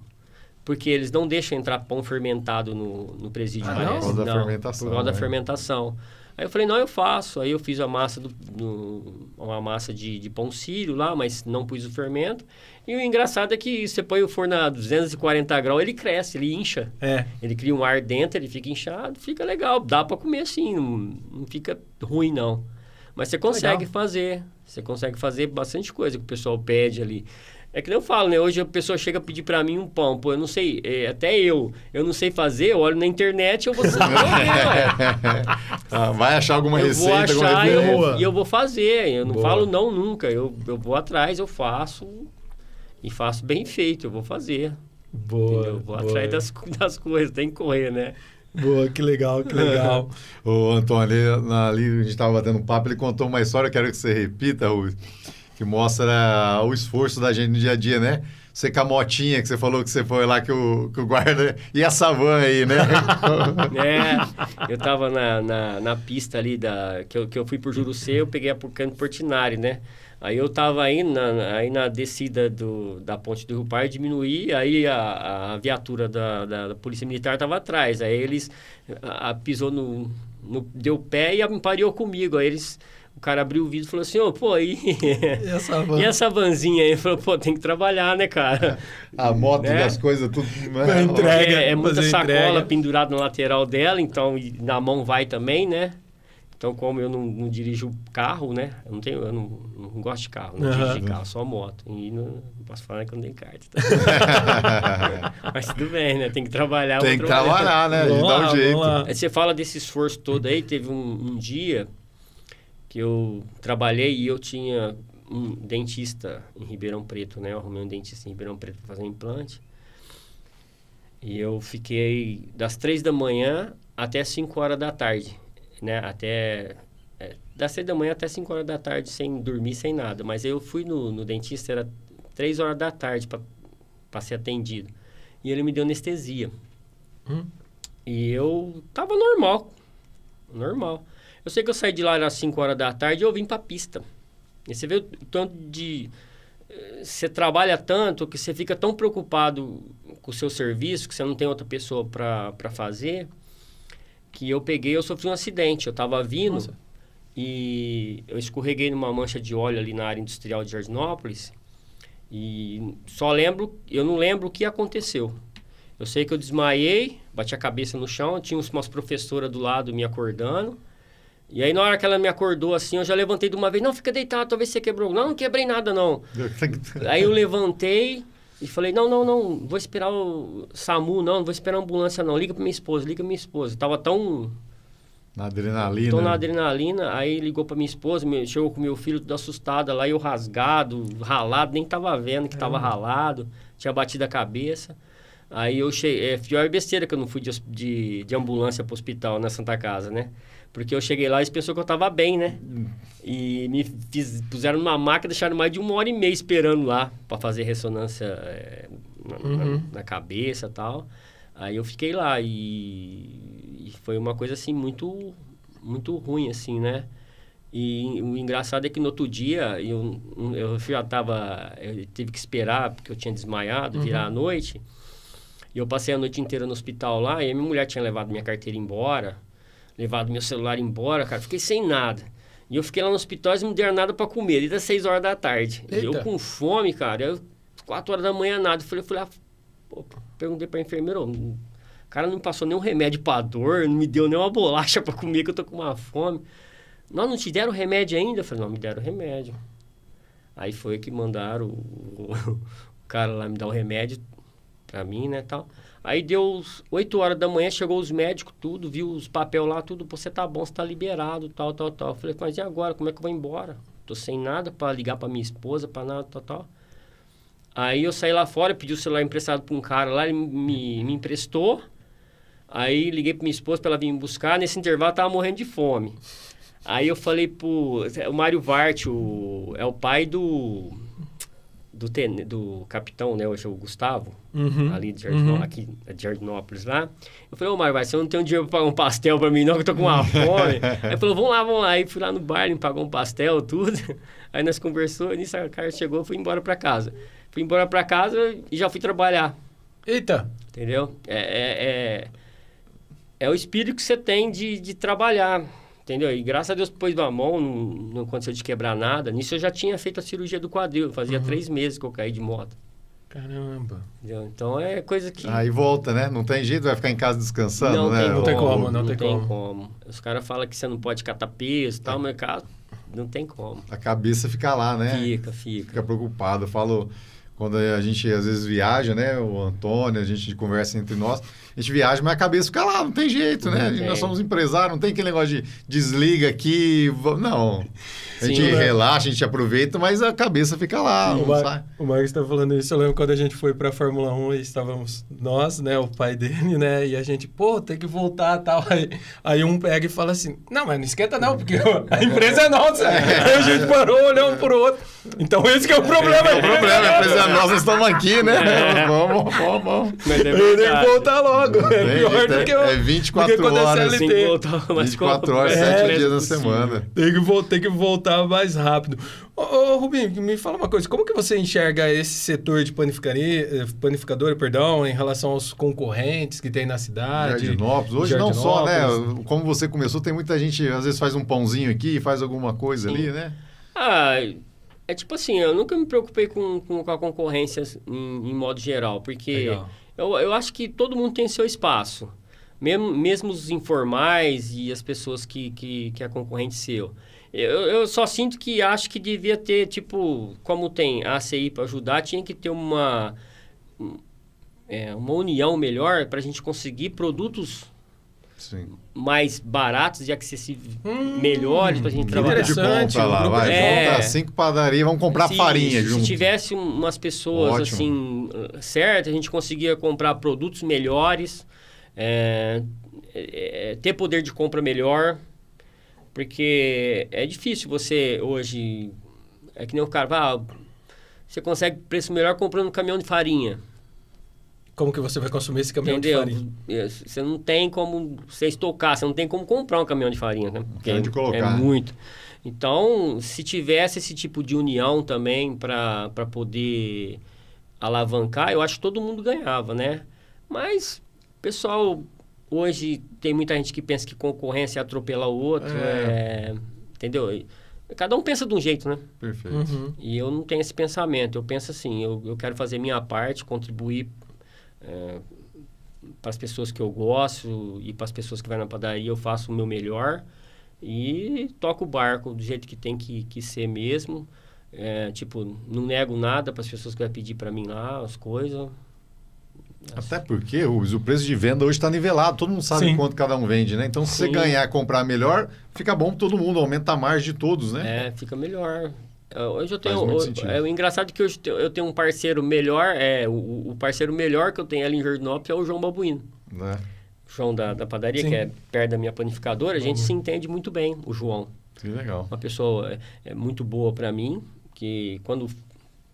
[SPEAKER 3] Porque eles não deixam entrar pão fermentado no presídio, parece.
[SPEAKER 2] Por causa da fermentação.
[SPEAKER 3] Por causa da fermentação. Aí eu falei, não, eu faço. Aí eu fiz a massa uma massa de pão sírio lá, mas não pus o fermento. E o engraçado é que você põe o forno a 240 graus, ele cresce, ele incha. Ele cria um ar dentro, ele fica inchado, fica legal. Dá para comer assim, não fica ruim não. Mas você consegue fazer. Você consegue fazer bastante coisa que o pessoal pede ali. É que nem eu falo, né? Hoje a pessoa chega a pedir pra mim um pão. Pô, eu não sei, até eu não sei fazer, eu olho na internet, eu vou saber,
[SPEAKER 2] vai achar alguma receita,
[SPEAKER 3] alguma referência. E eu vou fazer, eu não falo não nunca. Eu vou atrás, eu faço e faço bem feito, eu vou fazer. Eu vou atrás das coisas, tem que correr, né?
[SPEAKER 1] Boa, que legal, que legal.
[SPEAKER 2] O Antônio, ali a gente estava batendo um papo, ele contou uma história, eu quero que você repita, Rui, que mostra o esforço da gente no dia a dia, né? Você com a motinha que você falou que você foi lá que o guarda... E essa van aí, né?
[SPEAKER 3] Eu tava na pista ali que eu fui por Jurucê, eu peguei a Canto Portinari, né? Aí eu tava aí na descida da ponte do Rio Pardo, diminuí, aí a viatura da Polícia Militar tava atrás. Aí eles pisou deu pé e empariou comigo. Aí o cara abriu o vidro e falou assim, pô, e essa vanzinha aí? Ele falou, pô, tem que trabalhar, né, cara?
[SPEAKER 2] A moto das coisas, tudo...
[SPEAKER 1] Entrega,
[SPEAKER 3] é muita sacola pendurada na lateral dela, então na mão vai também, né? Então, como eu não dirijo carro, né? Eu não gosto de carro, não dirijo de carro, só moto. E não posso falar que eu não tenho carta. Tá? Mas tudo bem, né? Tem que trabalhar.
[SPEAKER 2] Tem que trabalhar, né? De dar um jeito.
[SPEAKER 3] Aí você fala desse esforço todo aí, teve um dia que eu trabalhei e eu tinha um dentista em Ribeirão Preto, né? Eu arrumei um dentista em Ribeirão Preto para fazer um implante. E eu fiquei das 3 da manhã até 5 horas da tarde, né? Das 6 da manhã até 5 horas da tarde, sem dormir, sem nada. Mas eu fui no dentista, era 3 horas da tarde para ser atendido. E ele me deu anestesia. E eu tava normal. Eu sei que eu saí de lá às 5 horas da tarde e eu vim pra pista. E você vê o tanto de... Você trabalha tanto que você fica tão preocupado com o seu serviço, que você não tem outra pessoa para fazer, que eu sofri um acidente. Eu tava vindo e eu escorreguei numa mancha de óleo ali na área industrial de Jardinópolis e eu não lembro o que aconteceu. Eu sei que eu desmaiei, bati a cabeça no chão, tinha umas professoras do lado me acordando. E aí, na hora que ela me acordou assim, eu já levantei de uma vez. Não, fica deitado, talvez você quebrou. Não quebrei nada, não. Aí eu levantei e falei, não, vou esperar o SAMU, não vou esperar a ambulância, não. Liga pra minha esposa. Eu tava tão...
[SPEAKER 2] Na adrenalina.
[SPEAKER 3] Tô na adrenalina. Aí ligou pra minha esposa, chegou com meu filho tudo assustado lá, eu rasgado, ralado, nem tava vendo que tava ralado. Tinha batido a cabeça. Aí eu cheguei... pior besteira que eu não fui de ambulância pro hospital na Santa Casa, né? Porque eu cheguei lá e eles pensaram que eu tava bem, né? E puseram numa maca, deixaram mais de 1h30 esperando lá para fazer ressonância na cabeça e tal. Aí eu fiquei lá e foi uma coisa assim muito, muito ruim, assim, né? E o engraçado é que no outro dia eu tive que esperar porque eu tinha desmaiado, virar a noite. E eu passei a noite inteira no hospital lá e a minha mulher tinha levado minha carteira embora, levado meu celular embora, cara. Fiquei sem nada. E eu fiquei lá no hospital e não deram nada para comer, desde as 6 horas da tarde. E eu com fome, cara, 4 horas da manhã nada. Eu falei perguntei pra enfermeira, o cara não me passou nenhum remédio pra dor, não me deu nem uma bolacha pra comer, que eu tô com uma fome. Não te deram remédio ainda? Eu falei, não, me deram remédio. Aí foi que mandaram o cara lá me dar o remédio pra mim, né, tal. Aí deu 8 horas da manhã, chegou os médicos, tudo, viu os papel lá, tudo, você tá bom, você tá liberado, tal. Eu falei, mas e agora, como é que eu vou embora? Tô sem nada pra ligar pra minha esposa, pra nada, tal. Aí eu saí lá fora, pedi o celular emprestado pra um cara lá, ele me emprestou. Aí liguei pra minha esposa pra ela vir me buscar, nesse intervalo eu tava morrendo de fome. Aí eu falei o Mário Vart, é o pai do capitão, né, hoje é o Gustavo, ali de aqui de Jardinópolis lá. Eu falei, Mário Vart, você não tem um dinheiro pra pagar um pastel pra mim não, que eu tô com uma fome. Aí ele falou, vamos lá. Aí fui lá no bar, ele me pagou um pastel, tudo. Aí nós conversamos, nisso a cara chegou, fui embora pra casa. Fui embora pra casa e já fui trabalhar.
[SPEAKER 1] Eita!
[SPEAKER 3] Entendeu? É o espírito que você tem de trabalhar, entendeu? E graças a Deus pôs na mão, não aconteceu de quebrar nada. Nisso eu já tinha feito a cirurgia do quadril, fazia 3 meses que eu caí de moto.
[SPEAKER 1] Caramba!
[SPEAKER 3] Entendeu? Então é coisa que...
[SPEAKER 2] Aí volta, né? Não tem jeito, vai ficar em casa descansando, né?
[SPEAKER 1] Não tem como.
[SPEAKER 3] Não tem como. Os caras falam que você não pode catar peso e tal, mas cara, não tem como.
[SPEAKER 2] A cabeça fica lá, né?
[SPEAKER 3] Fica.
[SPEAKER 2] Fica preocupado. Eu falo... Quando a gente, às vezes, viaja, né? O Antônio, a gente conversa entre nós. A gente viaja, mas a cabeça fica lá, não tem jeito, né? Nós somos empresários, não tem aquele negócio de desliga aqui. Não. A gente relaxa, a gente aproveita, mas a cabeça fica lá.
[SPEAKER 1] O Marcos está falando isso. Eu lembro quando a gente foi para a Fórmula 1 e estávamos nós, né? O pai dele, né? E a gente, tem que voltar e tal. Aí um pega e fala assim, não, mas não esquenta não, porque a empresa é nossa. Aí a gente parou, olhou um pro outro. Então esse que é o problema.
[SPEAKER 2] A empresa é nossa, nós estamos aqui, né? Vamos.
[SPEAKER 3] Mas
[SPEAKER 1] tem que voltar logo. É pior do que
[SPEAKER 2] é 24 horas. 24 horas, 7 dias na semana.
[SPEAKER 1] Tem que voltar mais rápido. Ô, Rubinho, me fala uma coisa. Como que você enxerga esse setor de panificadora, em relação aos concorrentes que tem na cidade?
[SPEAKER 2] Jardinópolis. Hoje não só, né? Como você começou, tem muita gente, às vezes faz um pãozinho aqui, faz alguma coisa ali, né?
[SPEAKER 3] É tipo assim, eu nunca me preocupei com a concorrência em modo geral, porque eu acho que todo mundo tem seu espaço. Mesmo os informais e as pessoas que é concorrente seu. Eu só sinto que acho que devia ter, tipo, como tem a ACI para ajudar, tinha que ter uma união melhor para a gente conseguir produtos mais baratos e acessíveis, melhores para a gente trabalhar.
[SPEAKER 2] Interessante. Vai 5 padarias, vamos comprar farinha junto.
[SPEAKER 3] Se tivesse umas pessoas assim certas, a gente conseguia comprar produtos melhores, ter poder de compra melhor. Porque é difícil você hoje... É que nem o cara... você consegue preço melhor comprando um caminhão de farinha.
[SPEAKER 1] Como que você vai consumir esse caminhão de farinha?
[SPEAKER 3] Você não tem como você estocar, você não tem como comprar um caminhão de farinha, né? Porque é muito. Então, se tivesse esse tipo de união também para poder alavancar, eu acho que todo mundo ganhava, né? Mas, pessoal... Hoje tem muita gente que pensa que concorrência é atropelar o outro, entendeu? Cada um pensa de um jeito, né?
[SPEAKER 2] Perfeito.
[SPEAKER 3] E eu não tenho esse pensamento. Eu penso assim, eu quero fazer minha parte, contribuir para as pessoas que eu gosto e para as pessoas que vão na padaria, eu faço o meu melhor e toco o barco do jeito que tem que ser mesmo. Não nego nada para as pessoas que vão pedir para mim lá, as coisas...
[SPEAKER 2] Até porque, Rubens, o preço de venda hoje está nivelado, todo mundo sabe quanto cada um vende, né? Então, se você ganhar, comprar melhor, fica bom para todo mundo, aumenta a margem de todos, né?
[SPEAKER 3] Fica melhor. Hoje eu tenho... o engraçado é que hoje eu tenho um parceiro melhor, o parceiro melhor que eu tenho ali em Jardinópolis é o João Babuino. O João da padaria, que é perto da minha panificadora, a gente se entende muito bem, o João.
[SPEAKER 2] Que legal.
[SPEAKER 3] Uma pessoa muito boa para mim, que quando...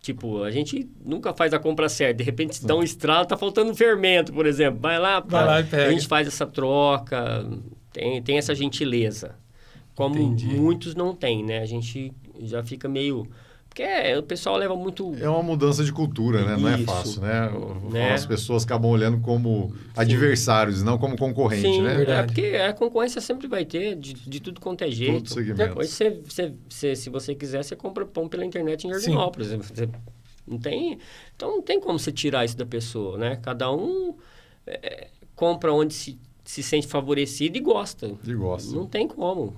[SPEAKER 3] Tipo, a gente nunca faz a compra certa. De repente, se dá um estralo, tá faltando fermento, por exemplo. Vai lá
[SPEAKER 1] e pega.
[SPEAKER 3] A gente faz essa troca, tem essa gentileza. Como muitos não tem, né? A gente já fica meio... Porque o pessoal leva muito...
[SPEAKER 2] É uma mudança de cultura, né? Não é fácil, né? As pessoas acabam olhando como adversários, não como concorrente,
[SPEAKER 3] Sim,
[SPEAKER 2] né?
[SPEAKER 3] porque a concorrência sempre vai ter, de tudo quanto é jeito. Hoje, se você quiser, você compra pão pela internet em Jardinópolis. Não tem, então, não tem como você tirar isso da pessoa, né? Cada um compra onde se sente favorecido e gosta. Não tem como.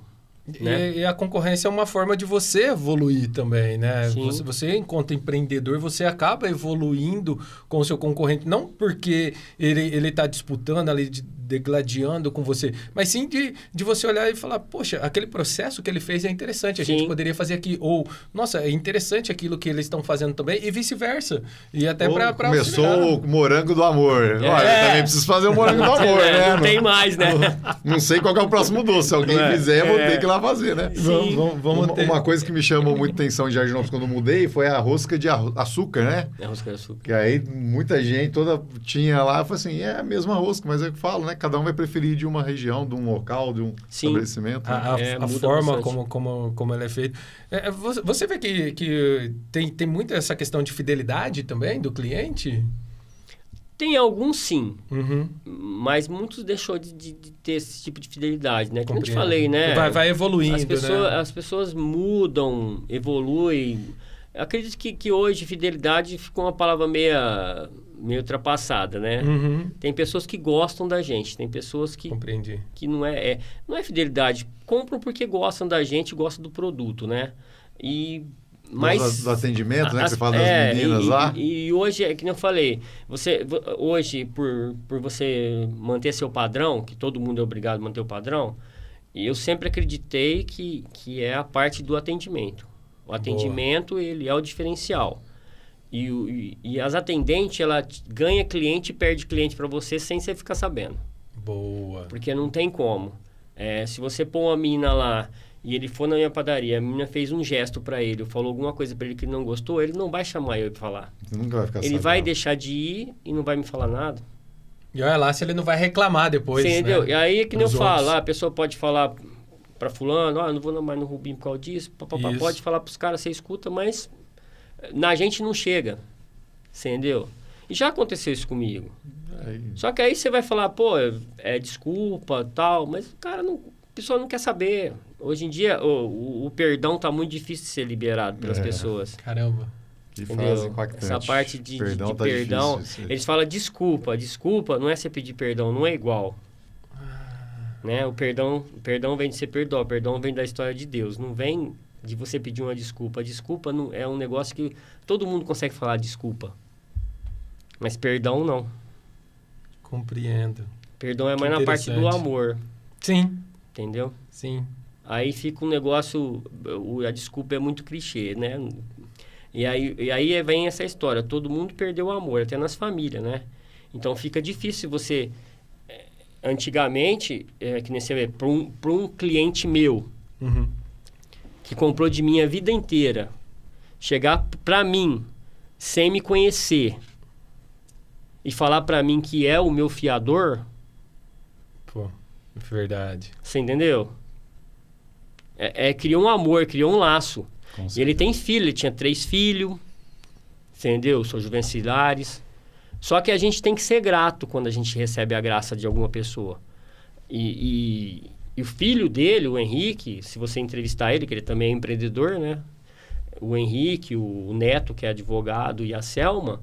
[SPEAKER 3] Né?
[SPEAKER 1] E a concorrência é uma forma de você evoluir também, né? Você, enquanto empreendedor, você acaba evoluindo com o seu concorrente, não porque ele está disputando ali, degladiando com você, mas sim de você olhar e falar, poxa, aquele processo que ele fez é interessante, a gente poderia fazer aqui, ou, nossa, é interessante aquilo que eles estão fazendo também, e vice-versa. E até para
[SPEAKER 2] começou o morango do amor. Olha, eu também preciso fazer o morango do amor, né?
[SPEAKER 3] Não tem mais, né?
[SPEAKER 2] Não sei qual é o próximo doce. Se alguém fizer, eu vou ter que ir lá fazer, né?
[SPEAKER 1] Vamos ter.
[SPEAKER 2] Uma coisa que me chamou muita atenção em Jardinópolis quando eu mudei foi a rosca de açúcar, né?
[SPEAKER 3] A rosca de açúcar.
[SPEAKER 2] Que aí muita gente tinha lá, eu falei assim, é a mesma rosca, mas eu falo, né? Cada um vai preferir de uma região, de um local, de um estabelecimento. Né?
[SPEAKER 1] A forma como ele é feito. Você vê que tem muito essa questão de fidelidade também do cliente?
[SPEAKER 3] Tem alguns sim, mas muitos deixou de ter esse tipo de fidelidade, né? Como eu te falei, né?
[SPEAKER 1] Vai evoluindo,
[SPEAKER 3] As pessoas mudam, evoluem. Eu acredito que hoje fidelidade ficou uma palavra meio ultrapassada, né? Tem pessoas que gostam da gente, tem pessoas que não é fidelidade. Compram porque gostam da gente, gostam do produto, né? Mas
[SPEAKER 2] do atendimento, né? Que você fala das meninas lá.
[SPEAKER 3] E hoje, é que nem eu falei, hoje, por você manter seu padrão, que todo mundo é obrigado a manter o padrão, eu sempre acreditei que é a parte do atendimento. O atendimento, ele é o diferencial. E as atendentes, ela ganha cliente e perde cliente para você sem você ficar sabendo.
[SPEAKER 1] Boa.
[SPEAKER 3] Porque não tem como. Se você pôr uma menina lá e ele for na minha padaria, a menina fez um gesto para ele, falou alguma coisa para ele que ele não gostou, ele não vai chamar eu para falar.
[SPEAKER 2] Você nunca vai ficar
[SPEAKER 3] Ele vai deixar de ir e não vai me falar nada.
[SPEAKER 1] E olha lá se ele não vai reclamar depois,
[SPEAKER 3] entendeu?
[SPEAKER 1] Né?
[SPEAKER 3] E aí, que nem eu falo, a pessoa pode falar para fulano, não vou mais no Rubinho por causa disso, pode falar pros caras, você escuta, mas na gente não chega, entendeu? E já aconteceu isso comigo. Só que aí você vai falar, desculpa, tal, mas o cara não... A pessoa não quer saber. Hoje em dia, o perdão está muito difícil de ser liberado pelas pessoas.
[SPEAKER 1] Caramba.
[SPEAKER 2] Que frase impactante.
[SPEAKER 3] Essa parte de perdão,
[SPEAKER 2] difícil,
[SPEAKER 3] eles falam desculpa. Desculpa não é você pedir perdão, não é igual. Né? O perdão vem de ser perdoar. O perdão vem da história de Deus. Não vem de você pedir uma desculpa. Desculpa não, é um negócio que todo mundo consegue falar desculpa. Mas perdão, não.
[SPEAKER 1] Compreendo.
[SPEAKER 3] Perdão é mais na parte do amor.
[SPEAKER 1] Sim.
[SPEAKER 3] Entendeu?
[SPEAKER 1] Sim.
[SPEAKER 3] Aí fica um negócio... A desculpa é muito clichê, né? E aí vem essa história. Todo mundo perdeu o amor, até nas famílias, né? Então fica difícil você... Antigamente, que nem você vê, para um cliente meu, que comprou de mim a vida inteira, chegar para mim, sem me conhecer, e falar para mim que é o meu fiador...
[SPEAKER 1] Pô, verdade.
[SPEAKER 3] Você entendeu? Criou um amor, criou um laço. E ele tem filho, ele tinha 3 filhos, entendeu? São juvencilares. Só que a gente tem que ser grato quando a gente recebe a graça de alguma pessoa. E o filho dele, o Henrique, se você entrevistar ele, que ele também é empreendedor, né? O Henrique, o Neto, que é advogado, e a Selma,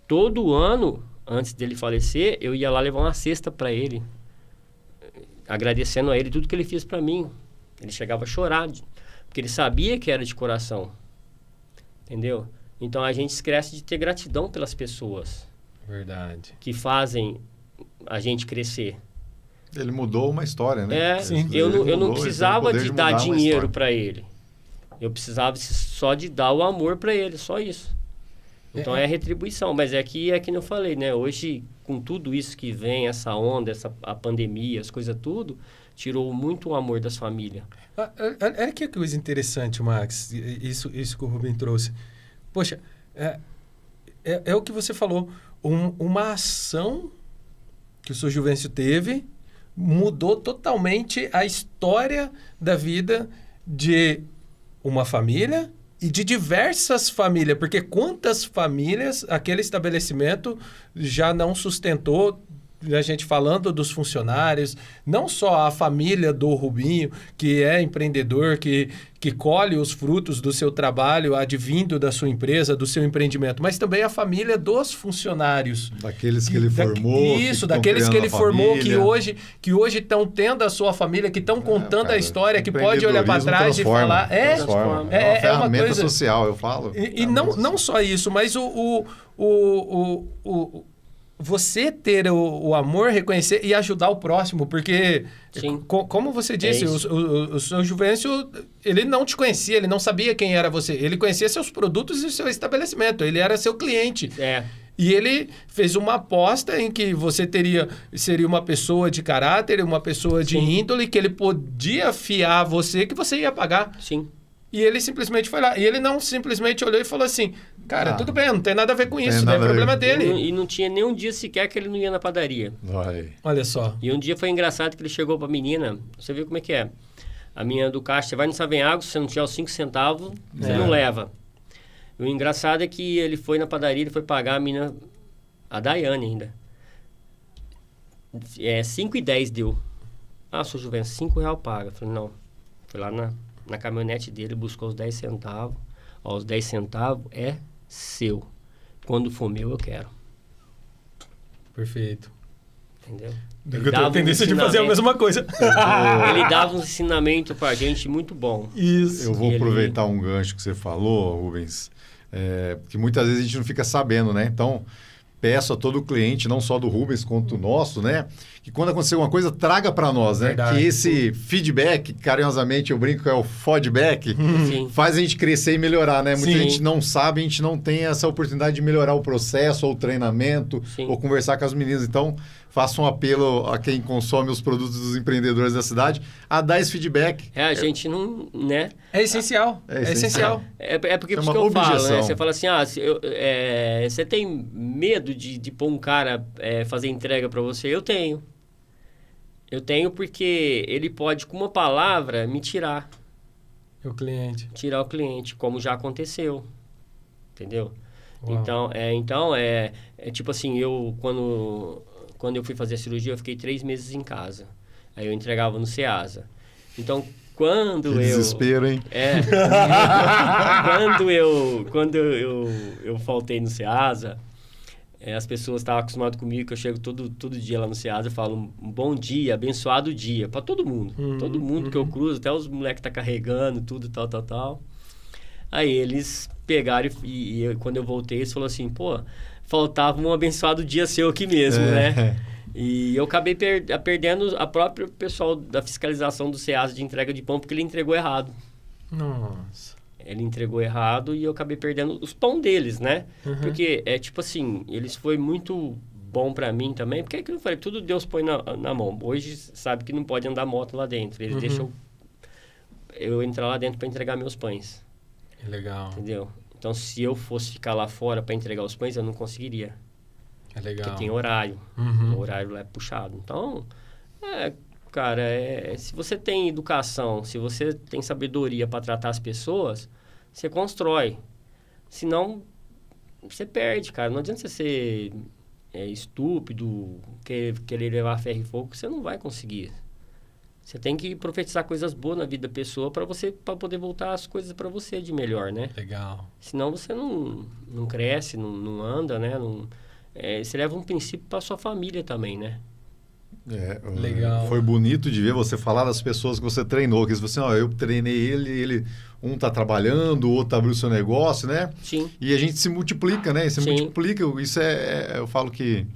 [SPEAKER 3] todo ano, antes dele falecer, eu ia lá levar uma cesta para ele, agradecendo a ele tudo que ele fez para mim. Ele chegava a chorar, porque ele sabia que era de coração. Entendeu? Então, a gente esquece de ter gratidão pelas pessoas.
[SPEAKER 1] Verdade.
[SPEAKER 3] Que fazem a gente crescer.
[SPEAKER 2] Ele mudou uma história, né?
[SPEAKER 1] Sim.
[SPEAKER 3] Eu não precisava de dar dinheiro para ele. Eu precisava só de dar o amor para ele, só isso. Então, é retribuição. Mas é que eu falei, né? Hoje, com tudo isso que vem, essa onda, a pandemia, as coisas tudo, tirou muito o amor das famílias.
[SPEAKER 1] Olha que coisa interessante, Max, isso que o Rubem trouxe. Poxa, é o que você falou, uma ação que o Sr. Juvencio teve mudou totalmente a história da vida de uma família e de diversas famílias, porque quantas famílias aquele estabelecimento já não sustentou, a gente falando dos funcionários, não só a família do Rubinho, que é empreendedor, que colhe os frutos do seu trabalho advindo da sua empresa, do seu empreendimento, mas também a família dos funcionários.
[SPEAKER 2] Daqueles que ele formou.
[SPEAKER 1] Isso, daqueles que ele formou, que hoje estão tendo a sua família, que estão contando a história, que pode olhar para trás e falar...
[SPEAKER 2] É uma ferramenta
[SPEAKER 1] coisa
[SPEAKER 2] social, eu falo.
[SPEAKER 1] E não só isso, mas você ter o amor, reconhecer e ajudar o próximo, porque, como você disse, o Sr. Juvencio, ele não te conhecia, ele não sabia quem era você, ele conhecia seus produtos e seu estabelecimento, ele era seu cliente. E ele fez uma aposta em que você seria uma pessoa de caráter, uma pessoa de índole, que ele podia fiar você, que você ia pagar.
[SPEAKER 3] Sim.
[SPEAKER 1] E ele simplesmente foi lá. E ele não simplesmente olhou e falou assim, cara, tudo bem, não tem nada a ver com isso, não é problema dele.
[SPEAKER 3] E não tinha nem um dia sequer que ele não ia na padaria.
[SPEAKER 1] Olha só.
[SPEAKER 3] E um dia foi engraçado que ele chegou pra menina, você viu como é que é. A minha do caixa, você vai no Savenhago, se você não tiver os 5 centavos, você não leva. E o engraçado é que ele foi na padaria, ele foi pagar a menina, a Daiane ainda. 5,10 deu. Sr. Juvencio, R$5 paga. Eu falei, não. Foi lá na caminhonete dele, buscou os 10 centavos. Os 10 centavos é seu. Quando for meu, eu quero.
[SPEAKER 1] Perfeito.
[SPEAKER 3] Entendeu?
[SPEAKER 1] Eu tenho a tendência de fazer a mesma coisa.
[SPEAKER 3] Ele dava um ensinamento pra gente muito bom.
[SPEAKER 1] Isso.
[SPEAKER 2] Eu vou aproveitar um gancho que você falou, Rubens, que muitas vezes a gente não fica sabendo, né? Então, peço a todo cliente, não só do Rubens quanto do nosso, né? Que quando acontecer alguma coisa, traga para nós, né?
[SPEAKER 1] Verdade.
[SPEAKER 2] Que esse feedback, carinhosamente eu brinco que é o feedback, faz a gente crescer e melhorar, né? Muita gente não sabe, a gente não tem essa oportunidade de melhorar o processo ou o treinamento, ou conversar com as meninas. Então, faço um apelo a quem consome os produtos dos empreendedores da cidade a dar esse feedback.
[SPEAKER 3] A gente não, né?
[SPEAKER 1] É essencial. É essencial.
[SPEAKER 3] É porque por isso que eu falo, né? Você fala assim, você tem medo de pôr um cara fazer entrega para você? Eu tenho. Eu tenho porque ele pode, com uma palavra, me tirar.
[SPEAKER 1] O cliente.
[SPEAKER 3] Tirar o cliente, como já aconteceu. Entendeu?
[SPEAKER 1] Uau.
[SPEAKER 3] Então, tipo assim, quando eu fui fazer a cirurgia, eu fiquei 3 meses em casa. Aí eu entregava no Ceasa. Então,
[SPEAKER 2] desespero, hein?
[SPEAKER 3] Quando eu faltei no Ceasa, as pessoas estavam acostumadas comigo, que eu chego todo dia lá no Ceasa e falo um bom dia, abençoado dia, para todo mundo. Todo mundo que eu cruzo, até os moleques que tá carregando, tudo, tal. Aí eles pegaram e quando eu voltei, eles falaram assim, pô, faltava um abençoado dia seu aqui mesmo, né? E eu acabei perdendo a própria pessoal da fiscalização do Ceasa de entrega de pão, porque ele entregou errado.
[SPEAKER 1] Nossa.
[SPEAKER 3] Ele entregou errado e eu acabei perdendo os pão deles, né? Porque, tipo assim, eles foi muito bom pra mim também, porque é que eu falei, tudo Deus põe na mão. Hoje, sabe que não pode andar moto lá dentro. Eles deixam eu entrar lá dentro pra entregar meus pães.
[SPEAKER 1] Legal.
[SPEAKER 3] Entendeu? Então, se eu fosse ficar lá fora pra entregar os pães, eu não conseguiria.
[SPEAKER 1] É legal.
[SPEAKER 3] Porque tem horário. O horário lá é puxado. Então, cara, se você tem educação, se você tem sabedoria para tratar as pessoas, você constrói. Senão, você perde, cara. Não adianta você ser estúpido, querer levar ferro e fogo, você não vai conseguir. Você tem que profetizar coisas boas na vida da pessoa para poder voltar as coisas para você de melhor, né?
[SPEAKER 1] Legal.
[SPEAKER 3] Senão você não cresce, não anda, né? Você leva um princípio para sua família também, né?
[SPEAKER 1] Legal.
[SPEAKER 2] Foi bonito de ver você falar das pessoas que você treinou, que você assim, eu treinei ele um tá trabalhando, o outro abriu seu negócio, né?
[SPEAKER 3] Sim.
[SPEAKER 2] E a gente se multiplica, né? Multiplica, isso eu falo que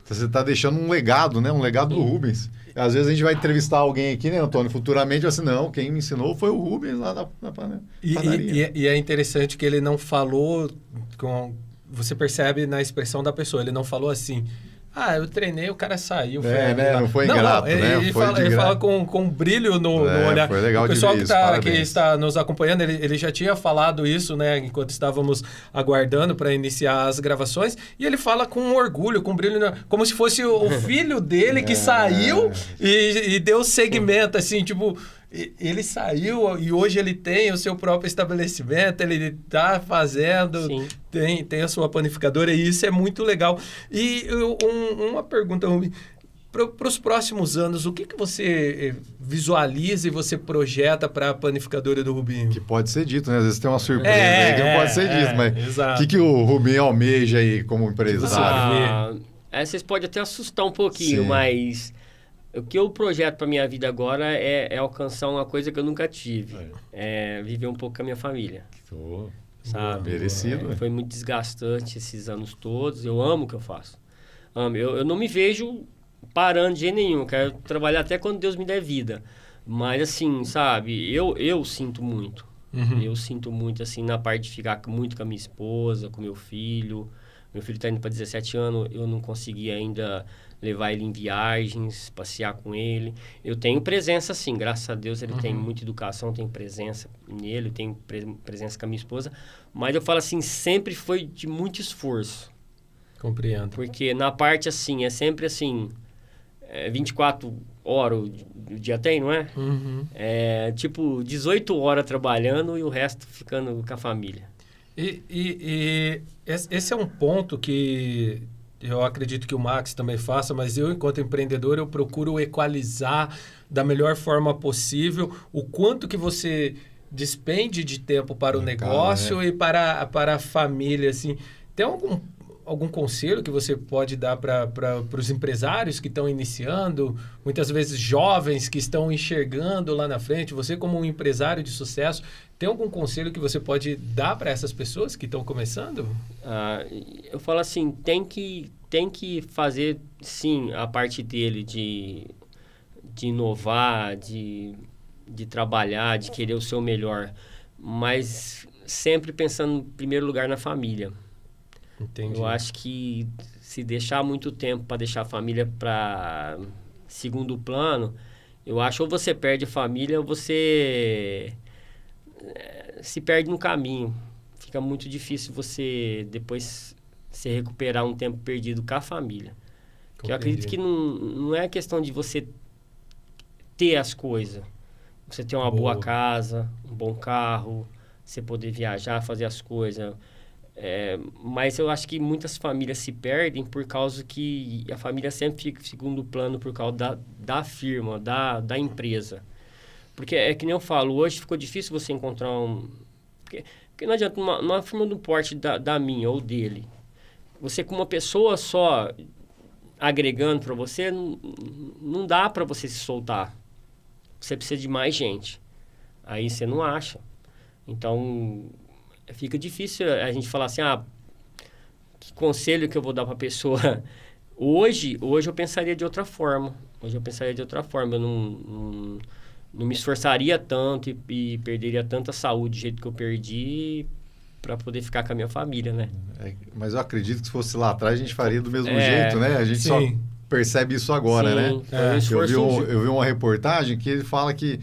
[SPEAKER 2] você está deixando um legado, né? Um legado do Rubens. Às vezes a gente vai entrevistar alguém aqui, né, Antônio? Futuramente, assim, não, quem me ensinou foi o Rubens lá na padaria.
[SPEAKER 1] E é interessante que ele não falou, você percebe na expressão da pessoa, ele não falou assim, eu treinei, o cara saiu.
[SPEAKER 2] Né? Não foi ingrato, né?
[SPEAKER 1] Ele fala com brilho no olhar.
[SPEAKER 2] Foi legal
[SPEAKER 1] o pessoal
[SPEAKER 2] de ver
[SPEAKER 1] que está nos acompanhando, ele já tinha falado isso, né? Enquanto estávamos aguardando para iniciar as gravações. E ele fala com orgulho, com brilho, como se fosse o filho dele que saiu e deu segmento, assim, tipo... Ele saiu e hoje ele tem o seu próprio estabelecimento, ele está fazendo, tem a sua panificadora e isso é muito legal. E uma pergunta, Rubinho, para os próximos anos, o que você visualiza e você projeta para a panificadora do Rubinho?
[SPEAKER 2] Que pode ser dito, né? Às vezes tem uma surpresa aí que não pode ser dito, mas o que o Rubinho almeja aí como empresário?
[SPEAKER 3] Vocês podem até assustar um pouquinho, mas... O que eu projeto para minha vida agora é alcançar uma coisa que eu nunca tive. É viver um pouco com a minha família. Sabe?
[SPEAKER 2] Merecido.
[SPEAKER 3] Foi muito desgastante esses anos todos. Eu amo o que eu faço. Eu não me vejo parando de jeito nenhum. Eu quero trabalhar até quando Deus me der vida. Mas assim, sabe? Eu sinto muito. Eu sinto muito, assim, na parte de ficar muito com a minha esposa, com meu filho. Meu filho está indo para 17 anos. Eu não consegui ainda... levar ele em viagens, passear com ele. Eu tenho presença, sim, graças a Deus ele tem muita educação, tenho presença nele, tenho presença com a minha esposa, mas eu falo assim, sempre foi de muito esforço.
[SPEAKER 1] Compreendo.
[SPEAKER 3] Porque na parte assim, é sempre assim, 24 horas o dia tem, não é? É tipo 18 horas trabalhando e o resto ficando com a família.
[SPEAKER 1] E esse é um ponto que... eu acredito que o Max também faça, mas eu, enquanto empreendedor, eu procuro equalizar da melhor forma possível o quanto que você despende de tempo para o negócio e para a família, assim. Tem algum conselho que você pode dar para os empresários que estão iniciando, muitas vezes jovens que estão enxergando lá na frente? Você, como um empresário de sucesso, tem algum conselho que você pode dar para essas pessoas que estão começando?
[SPEAKER 3] Eu falo assim, tem que fazer, sim, a parte dele de inovar, de trabalhar, de querer o seu melhor, mas sempre pensando, em primeiro lugar, na família.
[SPEAKER 1] Entendi.
[SPEAKER 3] Eu acho que se deixar muito tempo para deixar a família para segundo plano, eu acho ou você perde a família ou você se perde no caminho. Fica muito difícil você depois se recuperar um tempo perdido com a família. Porque eu acredito que não é questão de você ter as coisas. Você ter uma boa casa, um bom carro, você poder viajar, fazer as coisas. Mas eu acho que muitas famílias se perdem por causa que a família sempre fica em segundo plano por causa da firma, da empresa. Porque é que nem eu falo, hoje ficou difícil você encontrar Porque não adianta, numa firma do porte da minha ou dele, você com uma pessoa só agregando para você, não dá para você se soltar. Você precisa de mais gente. Aí você não acha. Então, fica difícil a gente falar assim, que conselho que eu vou dar para a pessoa? Hoje eu pensaria de outra forma. Eu não me esforçaria tanto e perderia tanta saúde do jeito que eu perdi para poder ficar com a minha família, né?
[SPEAKER 2] Mas eu acredito que se fosse lá atrás a gente faria do mesmo jeito, né? A gente só percebe isso agora, né? Eu vi uma reportagem que ele fala que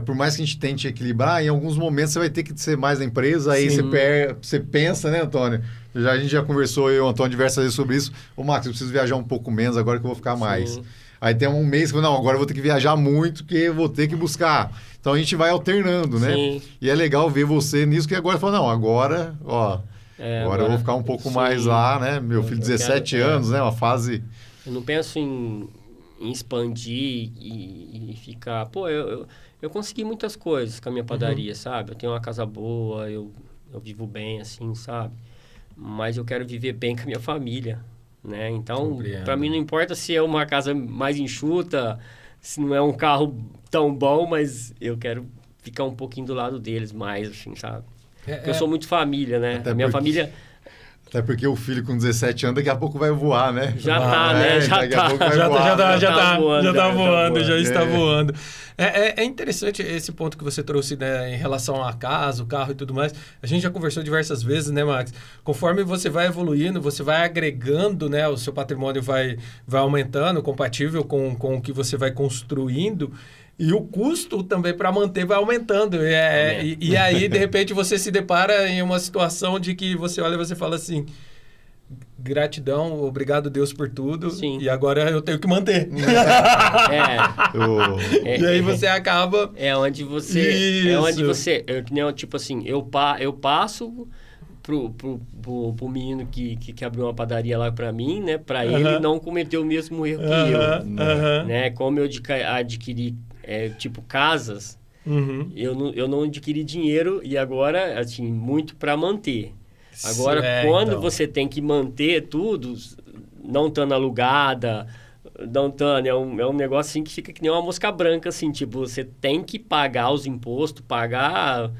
[SPEAKER 2] por mais que a gente tente equilibrar, em alguns momentos você vai ter que ser mais na empresa, aí você pensa, né, Antônio? A gente já conversou, eu e o Antônio, diversas vezes sobre isso. Max, eu preciso viajar um pouco menos agora que eu vou ficar mais. Aí tem um mês que agora eu vou ter que viajar muito, porque eu vou ter que buscar. Então a gente vai alternando, né? E é legal ver você nisso, que agora fala, agora eu vou ficar um pouco mais lá, né? Meu filho, 17 anos, né? Uma fase...
[SPEAKER 3] Eu não penso em expandir e ficar... Eu consegui muitas coisas com a minha padaria, sabe? Eu tenho uma casa boa, eu vivo bem, assim, sabe? Mas eu quero viver bem com a minha família, né? Então, para mim não importa se é uma casa mais enxuta, se não é um carro tão bom, mas eu quero ficar um pouquinho do lado deles mais, assim, sabe? Porque eu sou muito família, né? A minha família...
[SPEAKER 2] Até porque o filho com 17 anos daqui a pouco vai voar, né?
[SPEAKER 3] Já tá, né? Já
[SPEAKER 2] daqui a pouco vai
[SPEAKER 1] Já
[SPEAKER 2] voar, né?
[SPEAKER 1] está voando, já está
[SPEAKER 2] É.
[SPEAKER 1] voando. É interessante esse ponto que você trouxe, né, em relação à casa, o carro e tudo mais. A gente já conversou diversas vezes, né, Max? Conforme você vai evoluindo, você vai agregando, né, o seu patrimônio vai aumentando, compatível com o que você vai construindo. E o custo também para manter vai aumentando. E aí, de repente, você se depara em uma situação de que você olha e você fala assim... Gratidão, obrigado Deus por tudo.
[SPEAKER 3] Sim.
[SPEAKER 1] E agora eu tenho que manter. E aí você acaba...
[SPEAKER 3] É onde você... tipo assim, eu passo pro menino que abriu uma padaria lá para mim, né? Para ele não cometer o mesmo erro que eu. Né? Como eu adquiri, tipo, casas, eu não adquiri dinheiro e agora, assim, muito para manter. Agora, quando
[SPEAKER 1] então.
[SPEAKER 3] você tem que manter tudo, não estando alugada, não estando... É um negócio assim que fica que nem uma mosca branca, assim. Tipo, você tem que pagar os impostos, pagar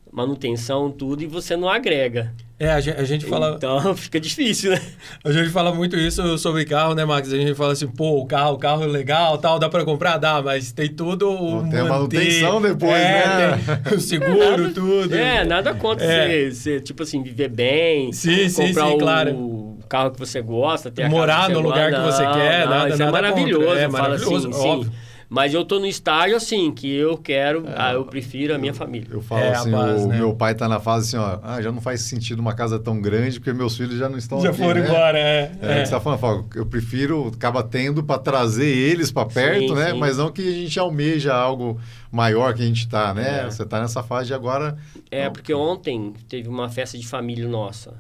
[SPEAKER 3] manutenção, tudo, e você não agrega.
[SPEAKER 1] A gente fala...
[SPEAKER 3] Então, fica difícil, né?
[SPEAKER 1] A gente fala muito isso sobre carro, né, Max? A gente fala assim, pô, o carro é legal, tal, dá pra comprar? Dá, mas tem tudo o
[SPEAKER 2] tem a manutenção depois, né?
[SPEAKER 1] Tem o seguro, tudo.
[SPEAKER 3] Nada contra você, tipo assim, viver bem, comprar
[SPEAKER 1] claro.
[SPEAKER 3] o carro que você gosta, ter
[SPEAKER 1] morar no lugar que você quer, nada
[SPEAKER 3] isso é maravilhoso,
[SPEAKER 1] contra.
[SPEAKER 3] maravilhoso, assim,
[SPEAKER 1] óbvio.
[SPEAKER 3] Mas eu tô no estágio assim, que eu quero, eu prefiro a minha família.
[SPEAKER 2] Eu falo assim,
[SPEAKER 1] base, né?
[SPEAKER 2] meu pai tá na fase assim, ó, já não faz sentido uma casa tão grande, porque meus filhos já não estão
[SPEAKER 1] Já
[SPEAKER 2] aqui,
[SPEAKER 1] foram
[SPEAKER 2] né?
[SPEAKER 1] embora,
[SPEAKER 2] Você tá falando, eu prefiro, acaba tendo para trazer eles para perto, né?
[SPEAKER 3] Sim.
[SPEAKER 2] Mas não que a gente almeja algo maior que a gente tá, né?
[SPEAKER 3] É.
[SPEAKER 2] Você tá nessa fase de agora...
[SPEAKER 3] Porque ontem teve uma festa de família nossa,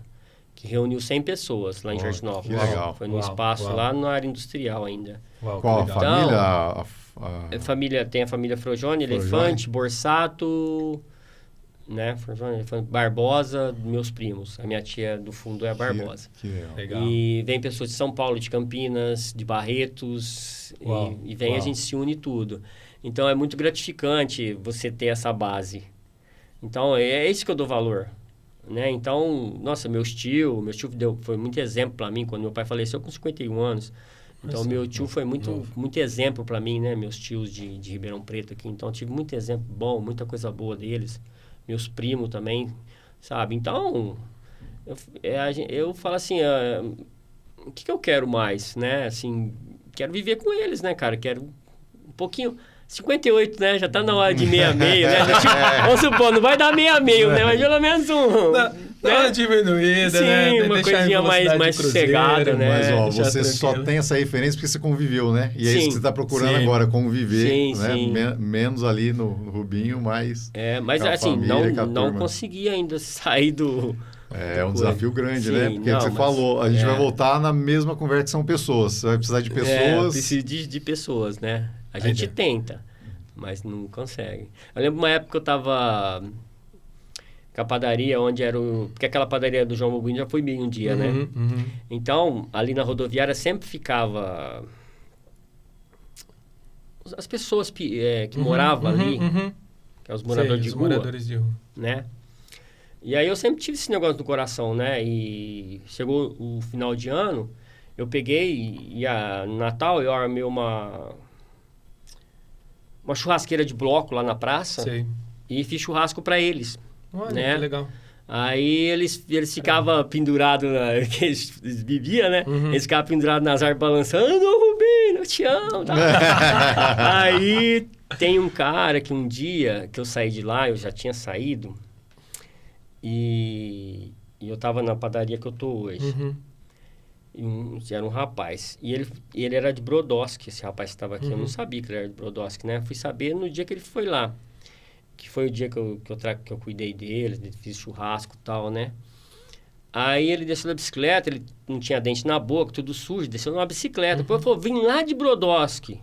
[SPEAKER 3] que reuniu 100 pessoas lá em Jardinópolis.
[SPEAKER 2] Que legal.
[SPEAKER 3] Foi num espaço lá na área industrial ainda.
[SPEAKER 1] Uau,
[SPEAKER 2] Qual a
[SPEAKER 1] legal.
[SPEAKER 2] família?
[SPEAKER 3] Tem a família Frojone, Elefante, Borsato, né? Frojone, Elefante, Barbosa, meus primos. A minha tia do fundo é a Barbosa.
[SPEAKER 2] Que
[SPEAKER 1] Legal.
[SPEAKER 3] E vem pessoas de São Paulo, de Campinas, de Barretos, e vem a gente se une tudo. Então é muito gratificante você ter essa base. Então é isso que eu dou valor. Né? Então, nossa, meu tio foi muito exemplo para mim quando meu pai faleceu com 51 anos. Então, meu tio foi muito exemplo para mim, né? Meus tios de Ribeirão Preto aqui. Então, tive muito exemplo bom, muita coisa boa deles. Meus primos também, sabe? Então, eu falo assim, o que eu quero mais, né? Assim, quero viver com eles, né, cara? Quero um pouquinho... 58, né? Já tá na hora de meia-meio, né? Vamos supor, não vai dar meia-meio, né? Mas pelo menos
[SPEAKER 1] Dá uma diminuída,
[SPEAKER 3] sim,
[SPEAKER 1] né?
[SPEAKER 3] uma
[SPEAKER 1] Deixar
[SPEAKER 3] coisinha
[SPEAKER 1] em velocidade
[SPEAKER 3] mais
[SPEAKER 1] cruzeiro,
[SPEAKER 3] sossegada, né?
[SPEAKER 2] Mas, ó,
[SPEAKER 1] deixar
[SPEAKER 2] você só
[SPEAKER 1] tranquilo.
[SPEAKER 2] tem essa referência porque você conviveu, né? E é isso que você está procurando
[SPEAKER 1] Sim.
[SPEAKER 2] agora, conviver,
[SPEAKER 3] Sim,
[SPEAKER 2] né?
[SPEAKER 3] sim.
[SPEAKER 2] Menos ali no Rubinho, mas...
[SPEAKER 3] Mas
[SPEAKER 2] com a
[SPEAKER 3] assim,
[SPEAKER 2] família, com a
[SPEAKER 3] não
[SPEAKER 2] turma.
[SPEAKER 3] consegui ainda sair do...
[SPEAKER 2] É um desafio grande, né?
[SPEAKER 3] Sim,
[SPEAKER 2] Porque é o que você falou, a gente vai voltar na mesma conversa que são pessoas. Você vai precisar de pessoas...
[SPEAKER 3] Preciso de pessoas, né? A gente tenta, mas não consegue. Eu lembro uma época que eu tava com a padaria, onde era porque aquela padaria do João Mobuini já foi bem um dia, né? Então, ali na rodoviária sempre ficava... As pessoas que moravam ali, que é os moradores de rua,
[SPEAKER 1] moradores de rua.
[SPEAKER 3] né? E aí eu sempre tive esse negócio no coração, né? E chegou o final de ano, eu peguei no Natal eu armei uma churrasqueira de bloco lá na praça.
[SPEAKER 1] Sei.
[SPEAKER 3] E fiz churrasco para eles.
[SPEAKER 1] Olha,
[SPEAKER 3] né?
[SPEAKER 1] que legal.
[SPEAKER 3] Aí eles ficavam pendurados, que eles bebiam, né? Eles ficavam pendurados nas árvores balançando, Rubinho, eu te amo. Tá? Aí tem um cara que um dia que eu saí de lá, eu já tinha saído, e eu tava na padaria que eu tô hoje. E era um rapaz. E ele era de Brodowski, esse rapaz que estava aqui. Eu não sabia que ele era de Brodowski, né? Fui saber no dia que ele foi lá. Que foi o dia que eu cuidei dele, fiz churrasco e tal, né? Aí ele desceu da bicicleta, ele não tinha dente na boca, tudo sujo, desceu numa bicicleta. Depois ele falou, vim lá de Brodowski.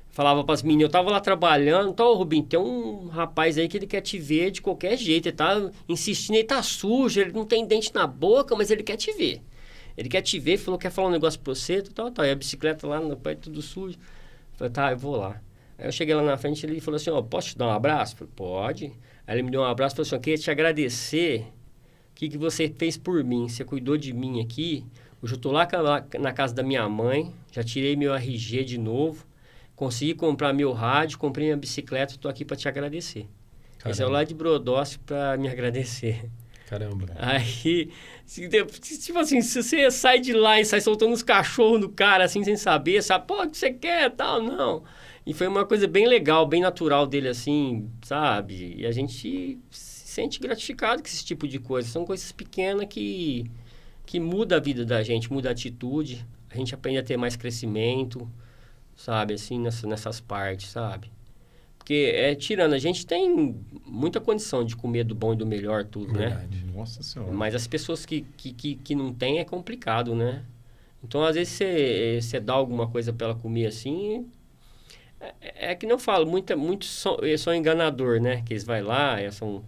[SPEAKER 3] Falava para as meninas, eu tava lá trabalhando, então, Rubinho, tem um rapaz aí que ele quer te ver de qualquer jeito, ele tá insistindo, ele tá sujo, ele não tem dente na boca, mas ele quer te ver. Ele quer te ver, falou que quer falar um negócio pra você, tal. E a bicicleta lá no pé, tudo sujo. Eu falei, tá, eu vou lá. Aí eu cheguei lá na frente, ele falou assim, posso te dar um abraço? Eu falei, pode. Aí ele me deu um abraço e falou assim, eu queria te agradecer que você fez por mim? Você cuidou de mim aqui? Hoje eu tô lá na casa da minha mãe, já tirei meu RG de novo, consegui comprar meu rádio, comprei minha bicicleta, tô aqui para te agradecer.
[SPEAKER 1] Caramba.
[SPEAKER 3] Esse é o lá de Brodowski para me agradecer.
[SPEAKER 1] Caramba.
[SPEAKER 3] Aí, tipo assim, se você sai de lá e sai soltando os cachorros no cara, assim, sem saber, sabe? Pô, o que você quer, tal, não. E foi uma coisa bem legal, bem natural dele, assim, sabe? E a gente se sente gratificado com esse tipo de coisa. São coisas pequenas que muda a vida da gente, muda a atitude. A gente aprende a ter mais crescimento, sabe? Assim, nessas partes, sabe? Porque, tirando, a gente tem muita condição de comer do bom e do melhor, tudo,
[SPEAKER 1] Verdade.
[SPEAKER 3] né?
[SPEAKER 2] Nossa Senhora.
[SPEAKER 3] Mas as pessoas que não têm é complicado, né? Então, às vezes, você dá alguma coisa para ela comer assim... É que não falo, muitos são enganador, né? Que eles vai lá, são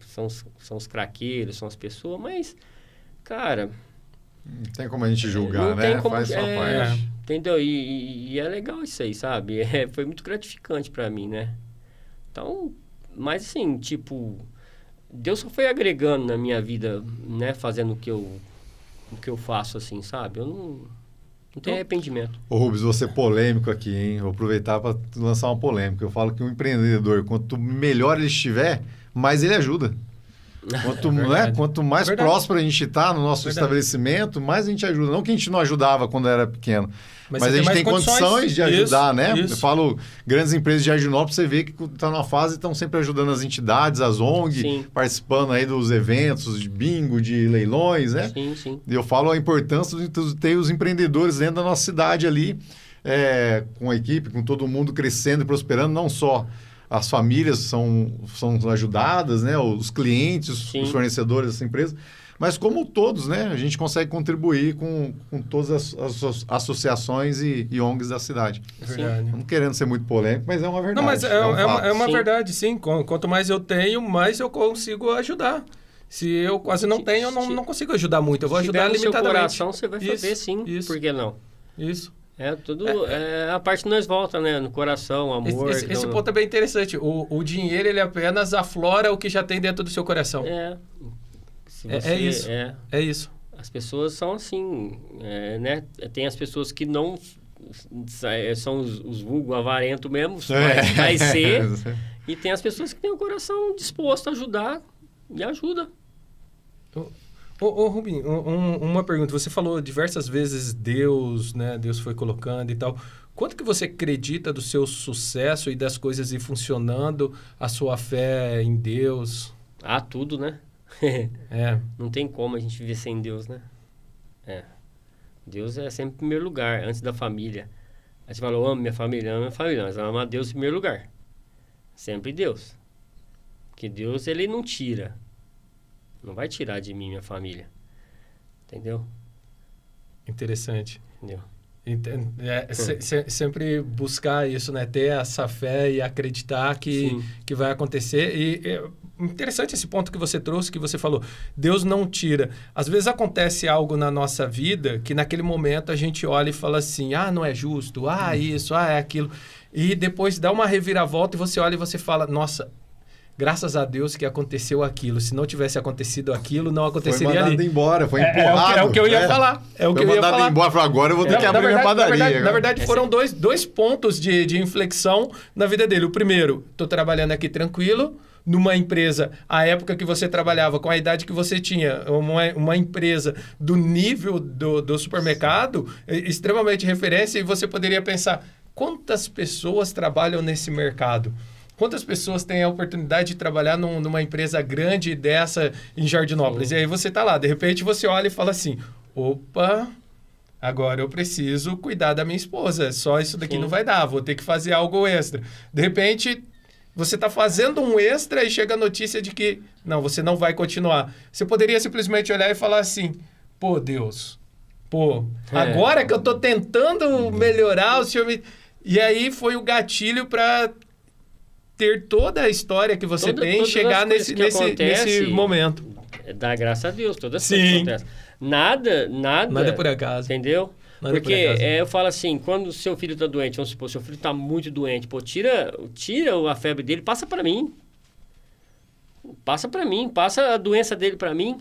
[SPEAKER 3] os craqueiros, são as pessoas, mas, cara...
[SPEAKER 2] Não tem como a gente julgar,
[SPEAKER 3] não
[SPEAKER 2] né?
[SPEAKER 3] tem como,
[SPEAKER 2] Faz sua parte.
[SPEAKER 3] Entendeu? E é legal isso aí, sabe? Foi muito gratificante para mim, né? Então, mas assim, tipo... Deus só foi agregando na minha vida, né? Fazendo o que eu faço, assim, sabe? Eu não tenho arrependimento.
[SPEAKER 2] Ô Rubens, vou ser polêmico aqui, hein? Vou aproveitar para lançar uma polêmica. Eu falo que um empreendedor, quanto melhor ele estiver, mais ele ajuda. Quanto mais próspero a gente está no nosso estabelecimento, mais a gente ajuda. Não que a gente não ajudava quando era pequeno, mas a gente tem condições de ajudar, né?
[SPEAKER 1] Isso.
[SPEAKER 2] Eu falo, grandes empresas de Jardinópolis, você vê que está numa fase e estão sempre ajudando as entidades, as ONG,
[SPEAKER 3] Sim.
[SPEAKER 2] participando aí dos eventos de bingo, de leilões, né?
[SPEAKER 3] Sim.
[SPEAKER 2] E eu falo a importância de ter os empreendedores dentro da nossa cidade ali, com a equipe, com todo mundo crescendo e prosperando, não só as famílias são ajudadas, né? Os clientes, os fornecedores dessa empresa, mas como todos, né? A gente consegue contribuir com todas as associações e ONGs da cidade.
[SPEAKER 1] Verdade.
[SPEAKER 2] Não querendo ser muito polêmico, mas é uma verdade.
[SPEAKER 1] Não, mas é uma
[SPEAKER 3] Sim.
[SPEAKER 1] verdade, sim. Quanto mais eu tenho, mais eu consigo ajudar. Se eu quase não tenho, eu não consigo ajudar muito. Eu vou ajudar
[SPEAKER 3] no seu
[SPEAKER 1] limitadamente.
[SPEAKER 3] coração, você vai fazer sim.
[SPEAKER 1] Isso.
[SPEAKER 3] Por que não?
[SPEAKER 1] Isso.
[SPEAKER 3] A parte que nós volta, né? No coração, amor.
[SPEAKER 1] Esse ponto é bem interessante. O dinheiro, ele apenas aflora o que já tem dentro do seu coração. É isso. É isso.
[SPEAKER 3] As pessoas são assim, né? Tem as pessoas que não... São os vulgo avarento mesmo, vai ser. E tem as pessoas que têm o coração disposto a ajudar e ajuda.
[SPEAKER 1] Ô Rubinho, uma pergunta. Você falou diversas vezes Deus, né? Deus foi colocando e tal. Quanto que você acredita do seu sucesso e das coisas ir funcionando, a sua fé em Deus?
[SPEAKER 3] Tudo, né? Não tem como a gente viver sem Deus, né? Deus é sempre em primeiro lugar, antes da família. Aí você fala, eu amo minha família, mas ama Deus em primeiro lugar. Sempre Deus. Porque Deus, ele não tira. Não vai tirar de mim minha família. Entendeu?
[SPEAKER 1] Interessante.
[SPEAKER 3] Entendeu?
[SPEAKER 1] Sempre buscar isso, né? Ter essa fé e acreditar que vai acontecer. E interessante esse ponto que você trouxe, que você falou. Deus não tira. Às vezes acontece algo na nossa vida que naquele momento a gente olha e fala assim, não é justo, isso, é aquilo. E depois dá uma reviravolta e você olha e você fala, nossa, graças a Deus que aconteceu aquilo. Se não tivesse acontecido aquilo, não aconteceria ali.
[SPEAKER 2] Foi mandado embora, foi empurrado.
[SPEAKER 1] É o que eu ia falar.
[SPEAKER 2] Foi mandado embora, falou, agora eu vou ter que abrir minha padaria.
[SPEAKER 1] Na verdade, foram dois pontos de inflexão na vida dele. O primeiro, estou trabalhando aqui tranquilo, numa empresa, a época que você trabalhava, com a idade que você tinha, uma empresa do nível do supermercado, extremamente referência, e você poderia pensar, quantas pessoas trabalham nesse mercado? Quantas pessoas têm a oportunidade de trabalhar numa empresa grande dessa em Jardinópolis? E aí você está lá, de repente você olha e fala assim, opa, agora eu preciso cuidar da minha esposa, só isso daqui não vai dar, vou ter que fazer algo extra. De repente, você está fazendo um extra e chega a notícia de que, não, você não vai continuar. Você poderia simplesmente olhar e falar assim, pô, Deus, agora que eu estou tentando melhorar, o Senhor me... E aí foi o gatilho para ter toda a história que você tem e chegar nesse momento.
[SPEAKER 3] Dá graças a Deus, todas as coisas que acontecem. Nada
[SPEAKER 1] é por acaso.
[SPEAKER 3] Entendeu? Porque eu falo assim, quando o seu filho está doente, vamos supor, seu filho está muito doente, tira a febre dele, passa para mim. Passa a doença dele para mim.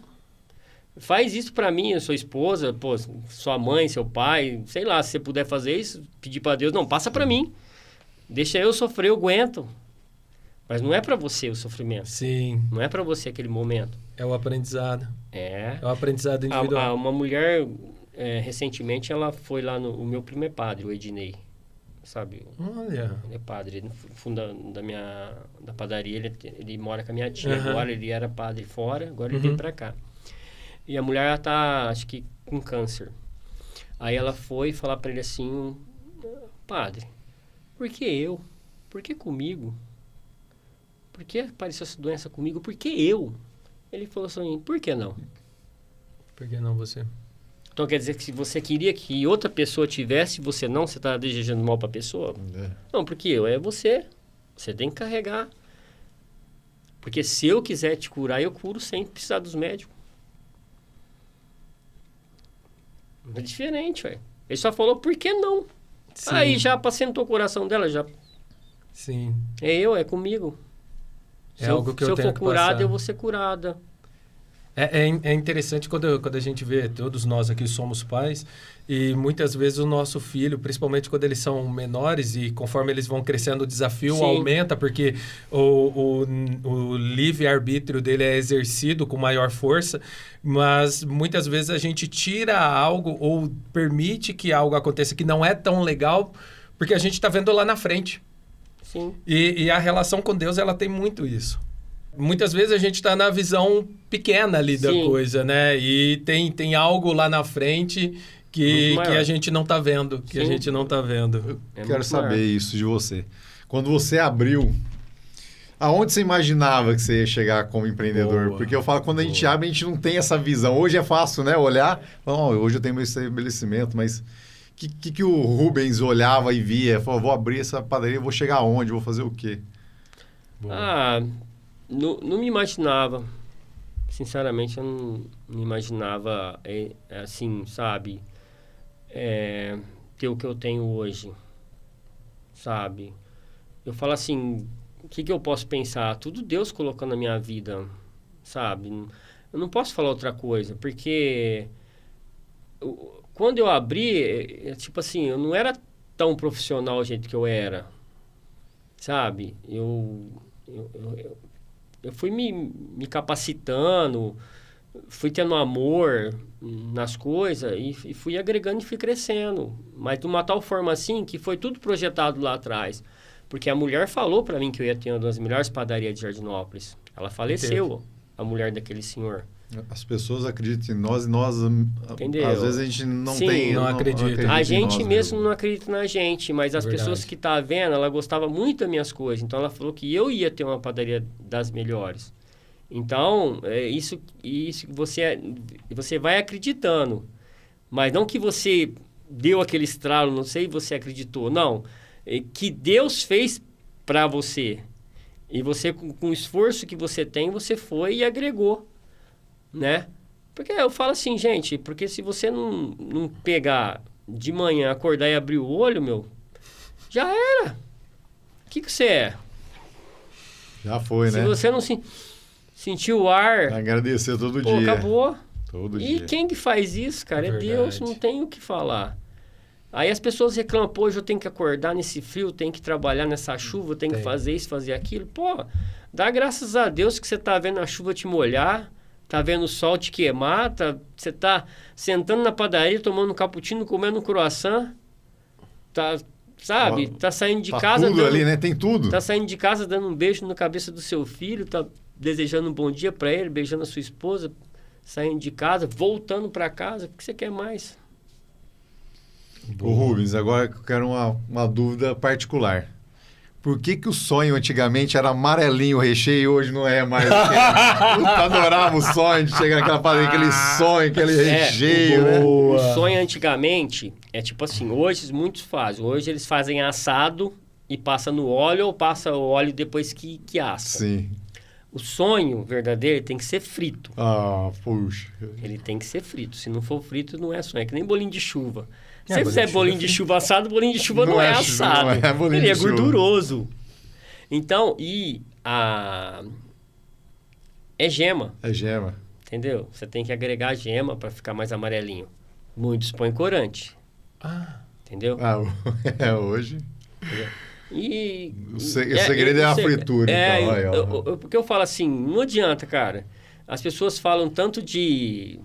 [SPEAKER 3] Faz isso pra mim, sua esposa, pô, sua mãe, seu pai, sei lá, se você puder fazer isso, pedir pra Deus, não, passa pra mim. Deixa eu sofrer, eu aguento. Mas não é pra você o sofrimento.
[SPEAKER 1] Sim.
[SPEAKER 3] Não é pra você aquele momento.
[SPEAKER 1] É o aprendizado.
[SPEAKER 3] É.
[SPEAKER 1] É o aprendizado individual.
[SPEAKER 3] Uma mulher, recentemente, ela foi lá no... O meu primo é padre, o Ednei. Sabe?
[SPEAKER 1] Olha.
[SPEAKER 3] Ele é padre. Ele funda da padaria, ele mora com a minha tia.
[SPEAKER 1] Uhum.
[SPEAKER 3] Agora ele era padre fora, agora ele veio pra cá. E a mulher, ela tá, acho que, com câncer. Aí ela foi falar pra ele assim, padre, por que eu? Por que comigo? Por que apareceu essa doença comigo? Por que eu? Ele falou assim, por que não?
[SPEAKER 1] Por que não você?
[SPEAKER 3] Então quer dizer que se você queria que outra pessoa tivesse, você não, você está desejando mal para a pessoa? Não, porque eu, é você. Você tem que carregar. Porque se eu quiser te curar, eu curo sem precisar dos médicos. É diferente, ué. Ele só falou, por que não?
[SPEAKER 1] Sim.
[SPEAKER 3] Aí já apacentou o coração dela, já.
[SPEAKER 1] Sim.
[SPEAKER 3] É comigo.
[SPEAKER 1] É algo que
[SPEAKER 3] se
[SPEAKER 1] eu
[SPEAKER 3] eu
[SPEAKER 1] tenho
[SPEAKER 3] for
[SPEAKER 1] que
[SPEAKER 3] curado,
[SPEAKER 1] passar.
[SPEAKER 3] eu vou ser curada.
[SPEAKER 1] É interessante quando a gente vê, todos nós aqui somos pais, e muitas vezes o nosso filho, principalmente quando eles são menores e conforme eles vão crescendo, o desafio
[SPEAKER 3] Sim.
[SPEAKER 1] aumenta, porque o livre-arbítrio dele é exercido com maior força, mas muitas vezes a gente tira algo ou permite que algo aconteça que não é tão legal, porque a gente está vendo lá na frente.
[SPEAKER 3] Sim.
[SPEAKER 1] E a relação com Deus, ela tem muito isso. Muitas vezes a gente está na visão pequena ali da
[SPEAKER 3] Sim.
[SPEAKER 1] coisa, né? E tem algo lá na frente que a gente não está vendo, que a
[SPEAKER 3] Sim.
[SPEAKER 1] gente não está vendo.
[SPEAKER 2] Eu quero saber isso de você. Quando você abriu, aonde você imaginava que você ia chegar como empreendedor?
[SPEAKER 1] Boa,
[SPEAKER 2] Porque eu falo, quando a gente abre, a gente não tem essa visão. Hoje é fácil, né? Olhar, oh, hoje eu tenho meu estabelecimento, mas que o Rubens olhava e via? Falou, vou abrir essa padaria, vou chegar aonde? Vou fazer o quê?
[SPEAKER 3] Não me imaginava. Sinceramente, eu não imaginava, assim, sabe, ter o que eu tenho hoje, sabe? Eu falo assim, o que eu posso pensar? Tudo Deus colocou na minha vida, sabe? Eu não posso falar outra coisa, porque quando eu abri, tipo assim, eu não era tão profissional do jeito que eu era, sabe? Eu fui me capacitando, fui tendo amor nas coisas e fui agregando e fui crescendo. Mas de uma tal forma assim que foi tudo projetado lá atrás. Porque a mulher falou para mim que eu ia ter uma das melhores padarias de Jardinópolis. Ela faleceu, a mulher daquele senhor.
[SPEAKER 2] As pessoas acreditam em nós e nós,
[SPEAKER 3] Entendeu?
[SPEAKER 2] às vezes a gente não
[SPEAKER 3] Sim.
[SPEAKER 2] tem...
[SPEAKER 1] Não acredita.
[SPEAKER 3] A
[SPEAKER 2] em
[SPEAKER 3] gente
[SPEAKER 2] nós
[SPEAKER 3] mesmo não acredita na gente, mas as
[SPEAKER 1] Verdade.
[SPEAKER 3] pessoas que tá vendo, ela gostava muito das minhas coisas. Então, ela falou que eu ia ter uma padaria das melhores. Então, isso você vai acreditando. Mas não que você deu aquele estralo, não sei, você acreditou. Não. Que Deus fez para você. E você, com o esforço que você tem, você foi e agregou. Né? Porque eu falo assim, gente, porque se você não pegar de manhã, acordar e abrir o olho, meu, já era. O que você é?
[SPEAKER 2] Já foi,
[SPEAKER 3] Se
[SPEAKER 2] né?
[SPEAKER 3] você não sentir o ar,
[SPEAKER 2] Agradecer todo
[SPEAKER 3] pô,
[SPEAKER 2] dia.
[SPEAKER 3] acabou.
[SPEAKER 2] Todo
[SPEAKER 3] E
[SPEAKER 2] dia.
[SPEAKER 3] quem que faz isso, cara? É Deus, não tem o que falar. Aí as pessoas reclamam, pô, hoje eu tenho que acordar nesse frio, tenho que trabalhar nessa chuva, tenho que fazer isso, fazer aquilo. Pô, dá graças a Deus que você tá vendo a chuva te molhar, tá vendo o sol te queimar, você tá sentando na padaria, tomando um cappuccino, comendo um croissant, tá, sabe? Tá saindo de casa...
[SPEAKER 2] tudo ali, né? Tem tudo.
[SPEAKER 3] Tá saindo de casa dando um beijo na cabeça do seu filho, tá desejando um bom dia para ele, beijando a sua esposa, saindo de casa, voltando para casa. O que você quer mais?
[SPEAKER 2] Ô Rubens, agora eu quero uma dúvida particular. Por que o sonho antigamente era amarelinho o recheio e hoje não é mais? Eu adorava o sonho de chegar naquela padaria, aquele sonho, aquele recheio, né?
[SPEAKER 3] O sonho antigamente é tipo assim, hoje muitos fazem. Hoje eles fazem assado e passa no óleo ou passa o óleo depois que assa.
[SPEAKER 2] Sim.
[SPEAKER 3] O sonho verdadeiro tem que ser frito.
[SPEAKER 2] Ah, puxa.
[SPEAKER 3] Ele tem que ser frito. Se não for frito, não é sonho. É que nem bolinho de chuva. Se
[SPEAKER 1] É,
[SPEAKER 3] você fizer bolinho de chuva assado, bolinho de chuva não é assado.
[SPEAKER 2] Não é bolinho
[SPEAKER 3] Ele
[SPEAKER 2] de
[SPEAKER 3] é
[SPEAKER 2] chuva.
[SPEAKER 3] gorduroso. Então, é gema.
[SPEAKER 2] É gema.
[SPEAKER 3] Entendeu? Você tem que agregar gema para ficar mais amarelinho. Muitos põem corante. Entendeu?
[SPEAKER 2] Hoje...
[SPEAKER 3] Entendeu? E
[SPEAKER 2] o segredo é a fritura. Então, aí,
[SPEAKER 3] porque eu falo assim, não adianta, cara. As pessoas falam tanto de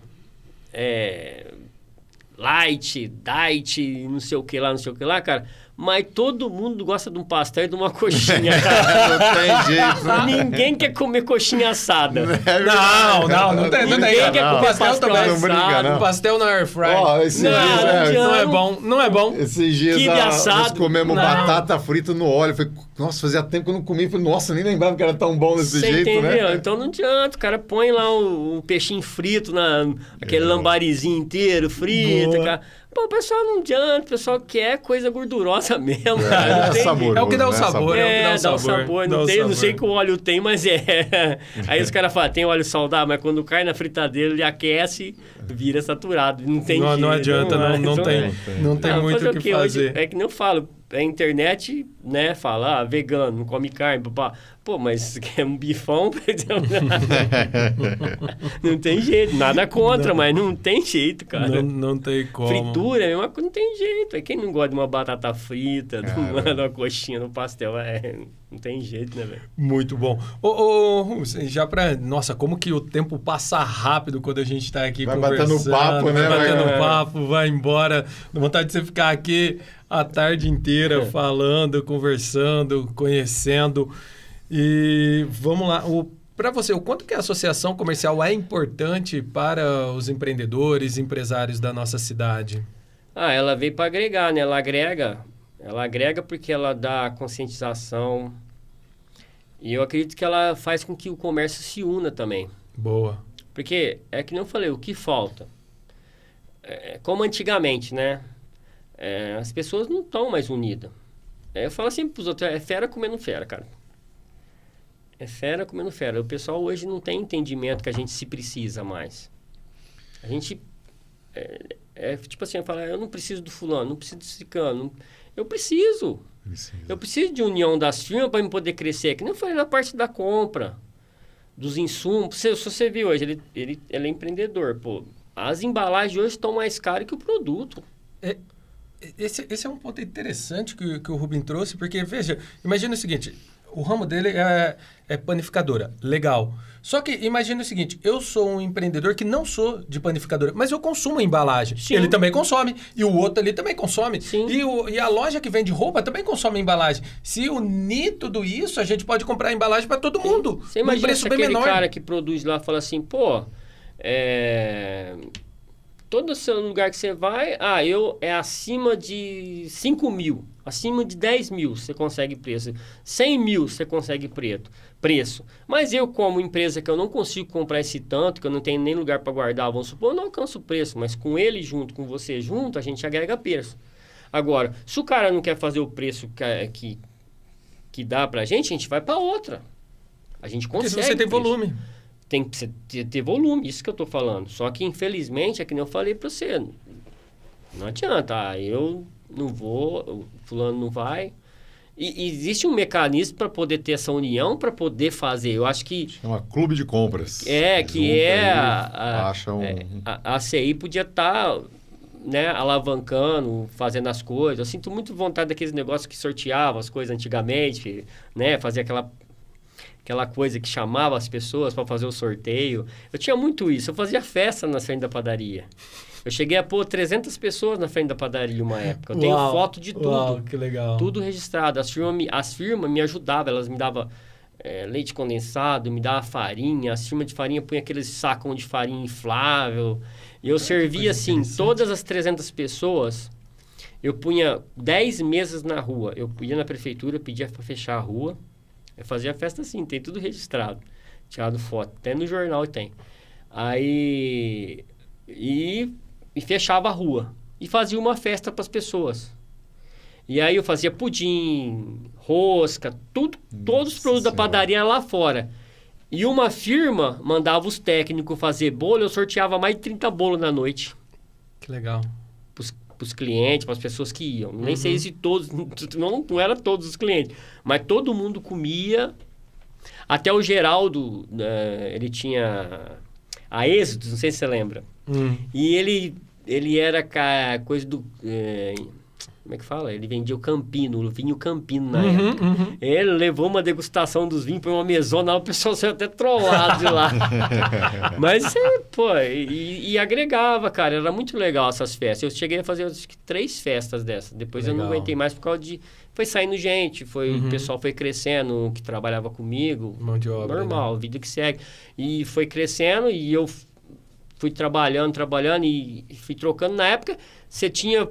[SPEAKER 3] light, diet, não sei o que lá, cara. Mas todo mundo gosta de um pastel e de uma coxinha, cara.
[SPEAKER 2] Não tem jeito.
[SPEAKER 3] Ninguém quer comer coxinha assada.
[SPEAKER 1] Não tem.
[SPEAKER 3] Ninguém quer comer pastel assado.
[SPEAKER 1] Um pastel na air fry. Não é bom.
[SPEAKER 2] Esses dias nós comemos batata frita no óleo. Falei, nossa, fazia tempo que eu não comia. Falei, nossa, nem lembrava que era tão bom desse jeito,
[SPEAKER 3] entendeu?
[SPEAKER 2] Né?
[SPEAKER 3] Então não adianta. O cara põe lá um peixinho frito, aquele lambarizinho inteiro frito, cara. Pô, o pessoal não adianta, o pessoal quer coisa gordurosa mesmo, cara.
[SPEAKER 1] É o que dá o sabor.
[SPEAKER 3] Dá o sabor. Não sei que o óleo tem, mas é. Aí os caras falam, tem óleo saudável, mas quando cai na fritadeira, ele aquece, vira saturado. Não tem jeito.
[SPEAKER 1] Não adianta, não tem muito o que fazer.
[SPEAKER 3] Hoje, é que nem eu falo, a internet, né, fala, vegano, não come carne, papá. Pô, mas quer um bifão? Não tem jeito, nada contra, mas não tem jeito, cara.
[SPEAKER 1] Não tem como.
[SPEAKER 3] Fritura, é uma coisa, não tem jeito. É quem não gosta de uma batata frita, de uma coxinha no pastel, não tem jeito, né, velho?
[SPEAKER 1] Muito bom. Já nossa, como que o tempo passa rápido quando a gente tá aqui conversando.
[SPEAKER 2] Batendo papo, né?
[SPEAKER 1] Vai batendo papo, vai embora. Dá vontade de você ficar aqui a tarde inteira falando, conversando, conhecendo. E vamos lá. Para você, o quanto que a associação comercial é importante para os empreendedores, empresários da nossa cidade?
[SPEAKER 3] Ela veio para agregar, né? Ela agrega porque ela dá conscientização. E eu acredito que ela faz com que o comércio se una também.
[SPEAKER 1] Boa.
[SPEAKER 3] Porque, é que nem eu falei, o que falta? Como antigamente, né? As pessoas não estão mais unidas. Eu falo sempre para os outros, é fera comendo fera, cara. É fera comendo fera. O pessoal hoje não tem entendimento que a gente se precisa mais. A gente... tipo assim, eu falo, eu não preciso do fulano, não preciso do ciclano. Eu preciso. Eu preciso de união das firmas para me poder crescer. Que nem eu falei na parte da compra, dos insumos. Se você viu hoje, ele é empreendedor. Pô, as embalagens hoje estão mais caras que o produto.
[SPEAKER 1] Esse é um ponto interessante que o Rubem trouxe, porque, veja, imagina o seguinte... O ramo dele é panificadora. Legal. Só que imagina o seguinte, eu sou um empreendedor que não sou de panificadora, mas eu consumo embalagem. Sim. Ele também consome. E o outro ali também consome.
[SPEAKER 3] Sim.
[SPEAKER 1] E a loja que vende roupa também consome embalagem. Se unir tudo isso, a gente pode comprar embalagem para todo mundo.
[SPEAKER 3] Você imagina se aquele cara que produz lá fala assim, pô... Todo lugar que você vai, é acima de 5 mil, acima de 10 mil você consegue preço, 100 mil você consegue preço. Mas eu, como empresa que eu não consigo comprar esse tanto, que eu não tenho nem lugar para guardar, vamos supor, eu não alcanço o preço, mas com ele junto, com você junto, a gente agrega preço. Agora, se o cara não quer fazer o preço que dá pra gente vai para outra. A gente consegue.
[SPEAKER 1] Porque se você tem volume.
[SPEAKER 3] Tem que ter volume, isso que eu tô falando. Só que, infelizmente, é que nem eu falei para você. Não adianta, eu não vou, o fulano não vai. E existe um mecanismo para poder ter essa união, para poder fazer. Eu acho que...
[SPEAKER 2] Chama clube de compras.
[SPEAKER 3] A CI podia estar alavancando, fazendo as coisas. Eu sinto muito vontade daqueles negócios que sorteavam as coisas antigamente, né? Fazia aquela coisa que chamava as pessoas para fazer o sorteio. Eu tinha muito isso. Eu fazia festa na frente da padaria. Eu cheguei a pôr 300 pessoas na frente da padaria uma época. Eu tenho foto de tudo.
[SPEAKER 1] Uau, que legal.
[SPEAKER 3] Tudo registrado. As firmas me ajudavam. Elas me davam leite condensado, me davam farinha. As firmas de farinha punham aqueles sacos de farinha inflável. E eu servia, assim, todas as 300 pessoas. Eu punha 10 mesas na rua. Eu ia na prefeitura, pedia para fechar a rua. Eu fazia festa assim, tem tudo registrado. Tirado foto, até no jornal tem. Aí... E fechava a rua. E fazia uma festa para as pessoas. E aí eu fazia pudim, rosca, todos os produtos da padaria lá fora. E uma firma mandava os técnicos fazer bolo, eu sorteava mais de 30 bolos na noite.
[SPEAKER 1] Que legal.
[SPEAKER 3] Para os clientes, para as pessoas que iam. Nem sei se todos, não era todos os clientes, mas todo mundo comia. Até o Geraldo, ele tinha a Êxodos, não sei se você lembra. E ele era coisa do... como é que fala? Ele vendia o Campino, o vinho Campino na época. Ele levou uma degustação dos vinhos para uma mesona, o pessoal saiu até trollado de lá. Mas, pô, e agregava, cara. Era muito legal essas festas. Eu cheguei a fazer acho que 3 festas dessas. Depois eu não aguentei mais por causa de... Foi saindo gente, o pessoal foi crescendo, que trabalhava comigo.
[SPEAKER 1] Mão de obra,
[SPEAKER 3] normal, vida que segue. E foi crescendo e eu fui trabalhando e fui trocando. Na época, você tinha...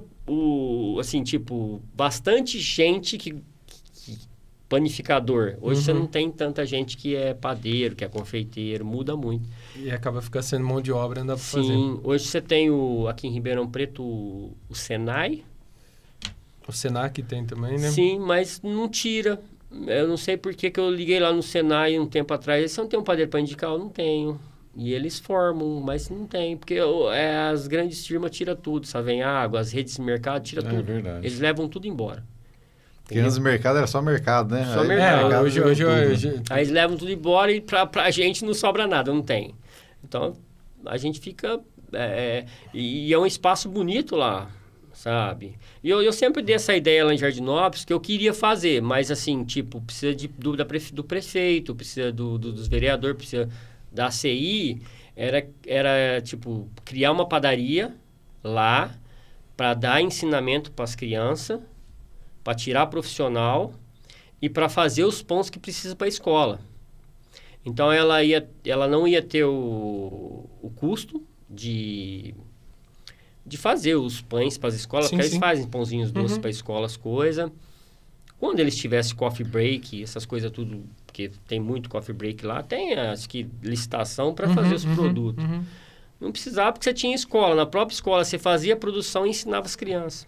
[SPEAKER 3] assim, tipo, bastante gente que panificador. Hoje você não tem tanta gente que é padeiro, que é confeiteiro, muda muito.
[SPEAKER 1] E acaba ficando sendo mão de obra, ainda para fazer.
[SPEAKER 3] Sim, hoje você tem aqui em Ribeirão Preto o Senai.
[SPEAKER 1] O Senac tem também, né?
[SPEAKER 3] Sim, mas não tira. Eu não sei por que eu liguei lá no Senai um tempo atrás. Você não tem um padeiro para indicar? Eu não tenho. E eles formam, mas não tem. Porque as grandes firmas tiram tudo, sabe? Vem água, as redes de mercado tiram tudo.
[SPEAKER 2] É verdade.
[SPEAKER 3] Eles levam tudo embora.
[SPEAKER 2] Porque antes do mercado era só mercado, né?
[SPEAKER 3] Só mercado.
[SPEAKER 1] Hoje...
[SPEAKER 3] Aí eles levam tudo embora e pra gente não sobra nada, não tem. Então, a gente fica... e é um espaço bonito lá, sabe? E eu sempre dei essa ideia lá em Jardinópolis que eu queria fazer, mas assim, tipo, precisa do prefeito, precisa dos vereadores, precisa... da ACI, era tipo, criar uma padaria lá para dar ensinamento para as crianças, para tirar profissional e para fazer os pães que precisa para a escola. Então, ela não ia ter o custo de fazer os pães para as escolas, porque eles fazem pãozinhos doces para escolas, coisa. Quando eles tivessem coffee break, essas coisas tudo, porque tem muito coffee break lá, tem, acho que, licitação para fazer os produtos. Não precisava, porque você tinha escola. Na própria escola, você fazia a produção e ensinava as crianças.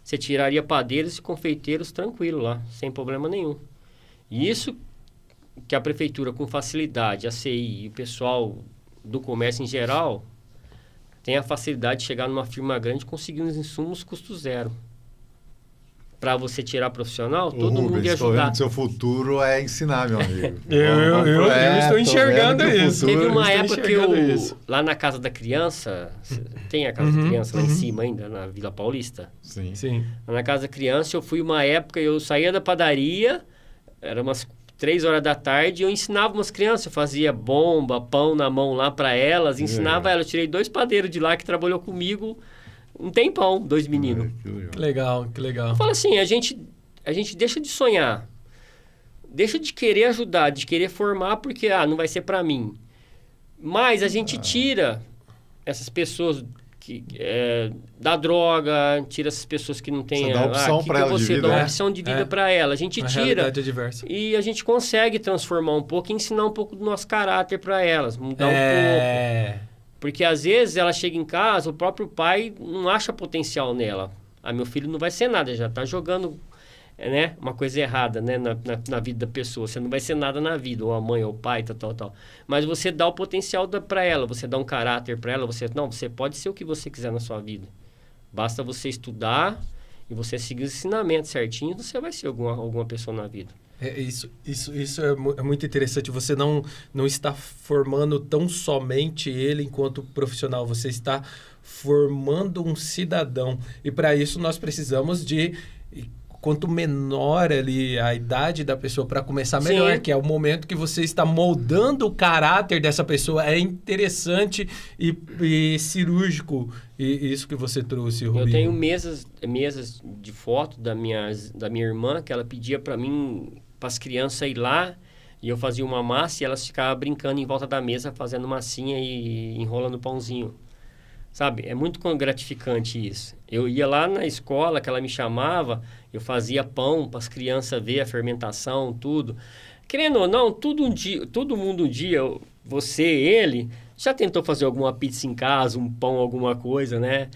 [SPEAKER 3] Você tiraria padeiros e confeiteiros tranquilo lá, sem problema nenhum. E isso que a prefeitura, com facilidade, a CI e o pessoal do comércio em geral, tem a facilidade de chegar numa firma grande e conseguir uns insumos custo zero. Para você tirar profissional, todo mundo ia ajudar.
[SPEAKER 2] Seu futuro é ensinar, meu amigo.
[SPEAKER 1] eu estou enxergando isso.
[SPEAKER 3] Teve uma época que lá na Casa da Criança, tem a Casa da Criança lá em cima ainda, na Vila Paulista?
[SPEAKER 2] Sim.
[SPEAKER 3] Na Casa da Criança, eu fui uma época, eu saía da padaria, era umas 3 horas da tarde, e eu ensinava umas crianças, eu fazia bomba, pão na mão lá para elas, ensinava elas. Eu tirei 2 padeiros de lá que trabalhou comigo um tempão, 2 meninos.
[SPEAKER 1] Que legal.
[SPEAKER 3] Eu falo assim, a gente deixa de sonhar, deixa de querer ajudar, de querer formar, porque não vai ser para mim. Mas a gente tira essas pessoas da droga, tira essas pessoas que não têm...
[SPEAKER 2] Você dá opção para ela de vida.
[SPEAKER 3] Você dá uma opção de vida para ela. A gente tira
[SPEAKER 1] é diversa.
[SPEAKER 3] E a gente consegue transformar um pouco e ensinar um pouco do nosso caráter para elas, mudar um pouco. Porque às vezes ela chega em casa, o próprio pai não acha potencial nela. Meu filho não vai ser nada, já está jogando uma coisa errada, né, na vida da pessoa. Você não vai ser nada na vida, ou a mãe, ou o pai, tal. Mas você dá o potencial para ela, você dá um caráter para ela, você pode ser o que você quiser na sua vida. Basta você estudar e você seguir os ensinamentos certinho, você vai ser alguma pessoa na vida.
[SPEAKER 1] Isso é muito interessante. Você não está formando tão somente ele enquanto profissional. Você está formando um cidadão. E para isso nós precisamos de... Quanto menor ali a idade da pessoa para começar, melhor. Que é o momento que você está moldando o caráter dessa pessoa. É interessante e cirúrgico isso que você trouxe, Rubinho.
[SPEAKER 3] Eu tenho mesas de foto da minha irmã, que ela pedia para mim, para as crianças ir lá, e eu fazia uma massa e elas ficavam brincando em volta da mesa, fazendo massinha e enrolando pãozinho. Sabe? É muito gratificante isso. Eu ia lá na escola que ela me chamava, eu fazia pão para as crianças ver a fermentação, tudo. Querendo ou não, todo mundo um dia, você, ele, já tentou fazer alguma pizza em casa, um pão, alguma coisa, né?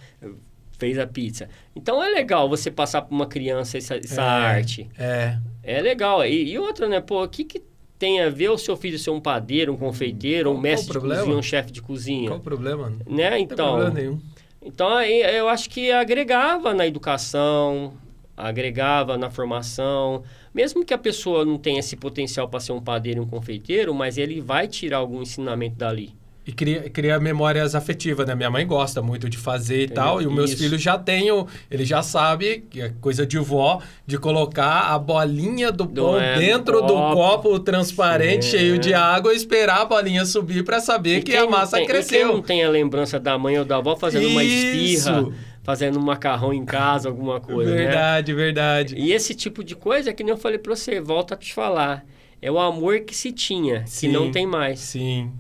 [SPEAKER 3] Fez a pizza. Então é legal você passar para uma criança essa arte. É legal. E outra, né? Pô, o que tem a ver o seu filho ser um padeiro, um confeiteiro, um mestre de cozinha, um chefe de cozinha?
[SPEAKER 1] Qual o problema?
[SPEAKER 3] Né? Então,
[SPEAKER 1] não tem problema nenhum.
[SPEAKER 3] Então, eu acho que agregava na educação, agregava na formação. Mesmo que a pessoa não tenha esse potencial para ser um padeiro e um confeiteiro, mas ele vai tirar algum ensinamento dali.
[SPEAKER 1] E cria memórias afetivas, né? Minha mãe gosta muito de fazer e tal. E os meus filhos já têm, ele já sabe, que é coisa de vó, de colocar a bolinha do pão dentro do copo transparente, cheio de água, e esperar a bolinha subir para saber que a massa cresceu.
[SPEAKER 3] E quem não tem a lembrança da mãe ou da avó fazendo uma esfirra, fazendo um macarrão em casa, alguma coisa,
[SPEAKER 1] verdade,
[SPEAKER 3] né?
[SPEAKER 1] Verdade.
[SPEAKER 3] E esse tipo de coisa, que nem eu falei para você, volto a te falar. É o amor que se tinha, que não tem mais.
[SPEAKER 1] Sim,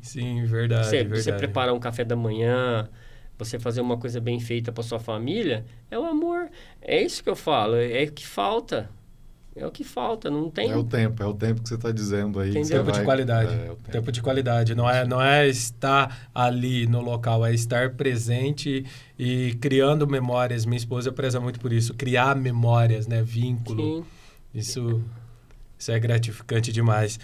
[SPEAKER 1] verdade,
[SPEAKER 3] Você preparar um café da manhã, você fazer uma coisa bem feita para sua família, é o amor. É isso que eu falo, é o que falta. É o que falta, não tem...
[SPEAKER 2] É o tempo que você está dizendo aí.
[SPEAKER 1] Tempo de qualidade. Tempo de qualidade. Não é estar ali no local, é estar presente e criando memórias. Minha esposa preza muito por isso, criar memórias, né? Vínculo. Sim. Isso é gratificante demais.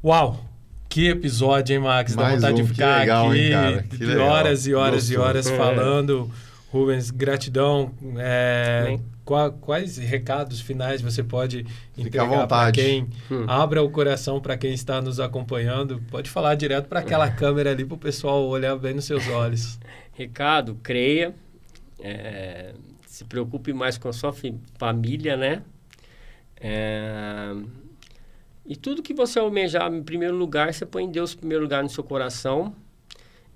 [SPEAKER 1] Uau! Que episódio, hein, Max? Dá vontade de ficar
[SPEAKER 2] legal,
[SPEAKER 1] aqui
[SPEAKER 2] hein, cara? Que
[SPEAKER 1] horas e horas e horas falando. Rubens, gratidão. Quais recados finais você pode entregar para quem? Abra o coração para quem está nos acompanhando. Pode falar direto para aquela câmera ali, para o pessoal olhar bem nos seus olhos.
[SPEAKER 3] Recado, creia. Se preocupe mais com a sua família, né? E tudo que você almejar em primeiro lugar, você põe Deus em primeiro lugar no seu coração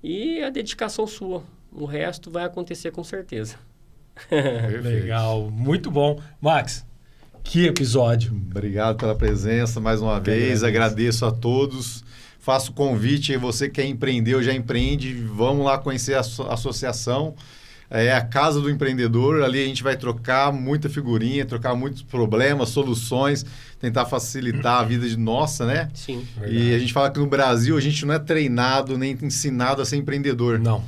[SPEAKER 3] e a dedicação sua. O resto vai acontecer com certeza.
[SPEAKER 1] Legal, muito bom. Max, que episódio.
[SPEAKER 2] Obrigado pela presença mais uma vez, agradeço a todos. Faço o convite, você que quer empreender ou já empreende, vamos lá conhecer a associação. É a Casa do Empreendedor, ali a gente vai trocar muita figurinha, trocar muitos problemas, soluções, tentar facilitar a vida nossa, né?
[SPEAKER 3] Sim.
[SPEAKER 2] Verdade. E a gente fala que no Brasil a gente não é treinado nem ensinado a ser empreendedor.
[SPEAKER 1] Não.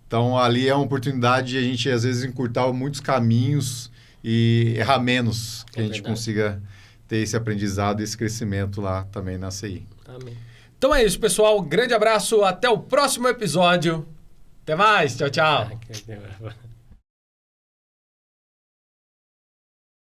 [SPEAKER 2] Então ali é uma oportunidade de a gente às vezes encurtar muitos caminhos e errar menos, que a gente consiga ter esse aprendizado e esse crescimento lá também na CI.
[SPEAKER 3] Amém.
[SPEAKER 1] Então é isso, pessoal. Grande abraço, até o próximo episódio. Até mais, tchau, tchau.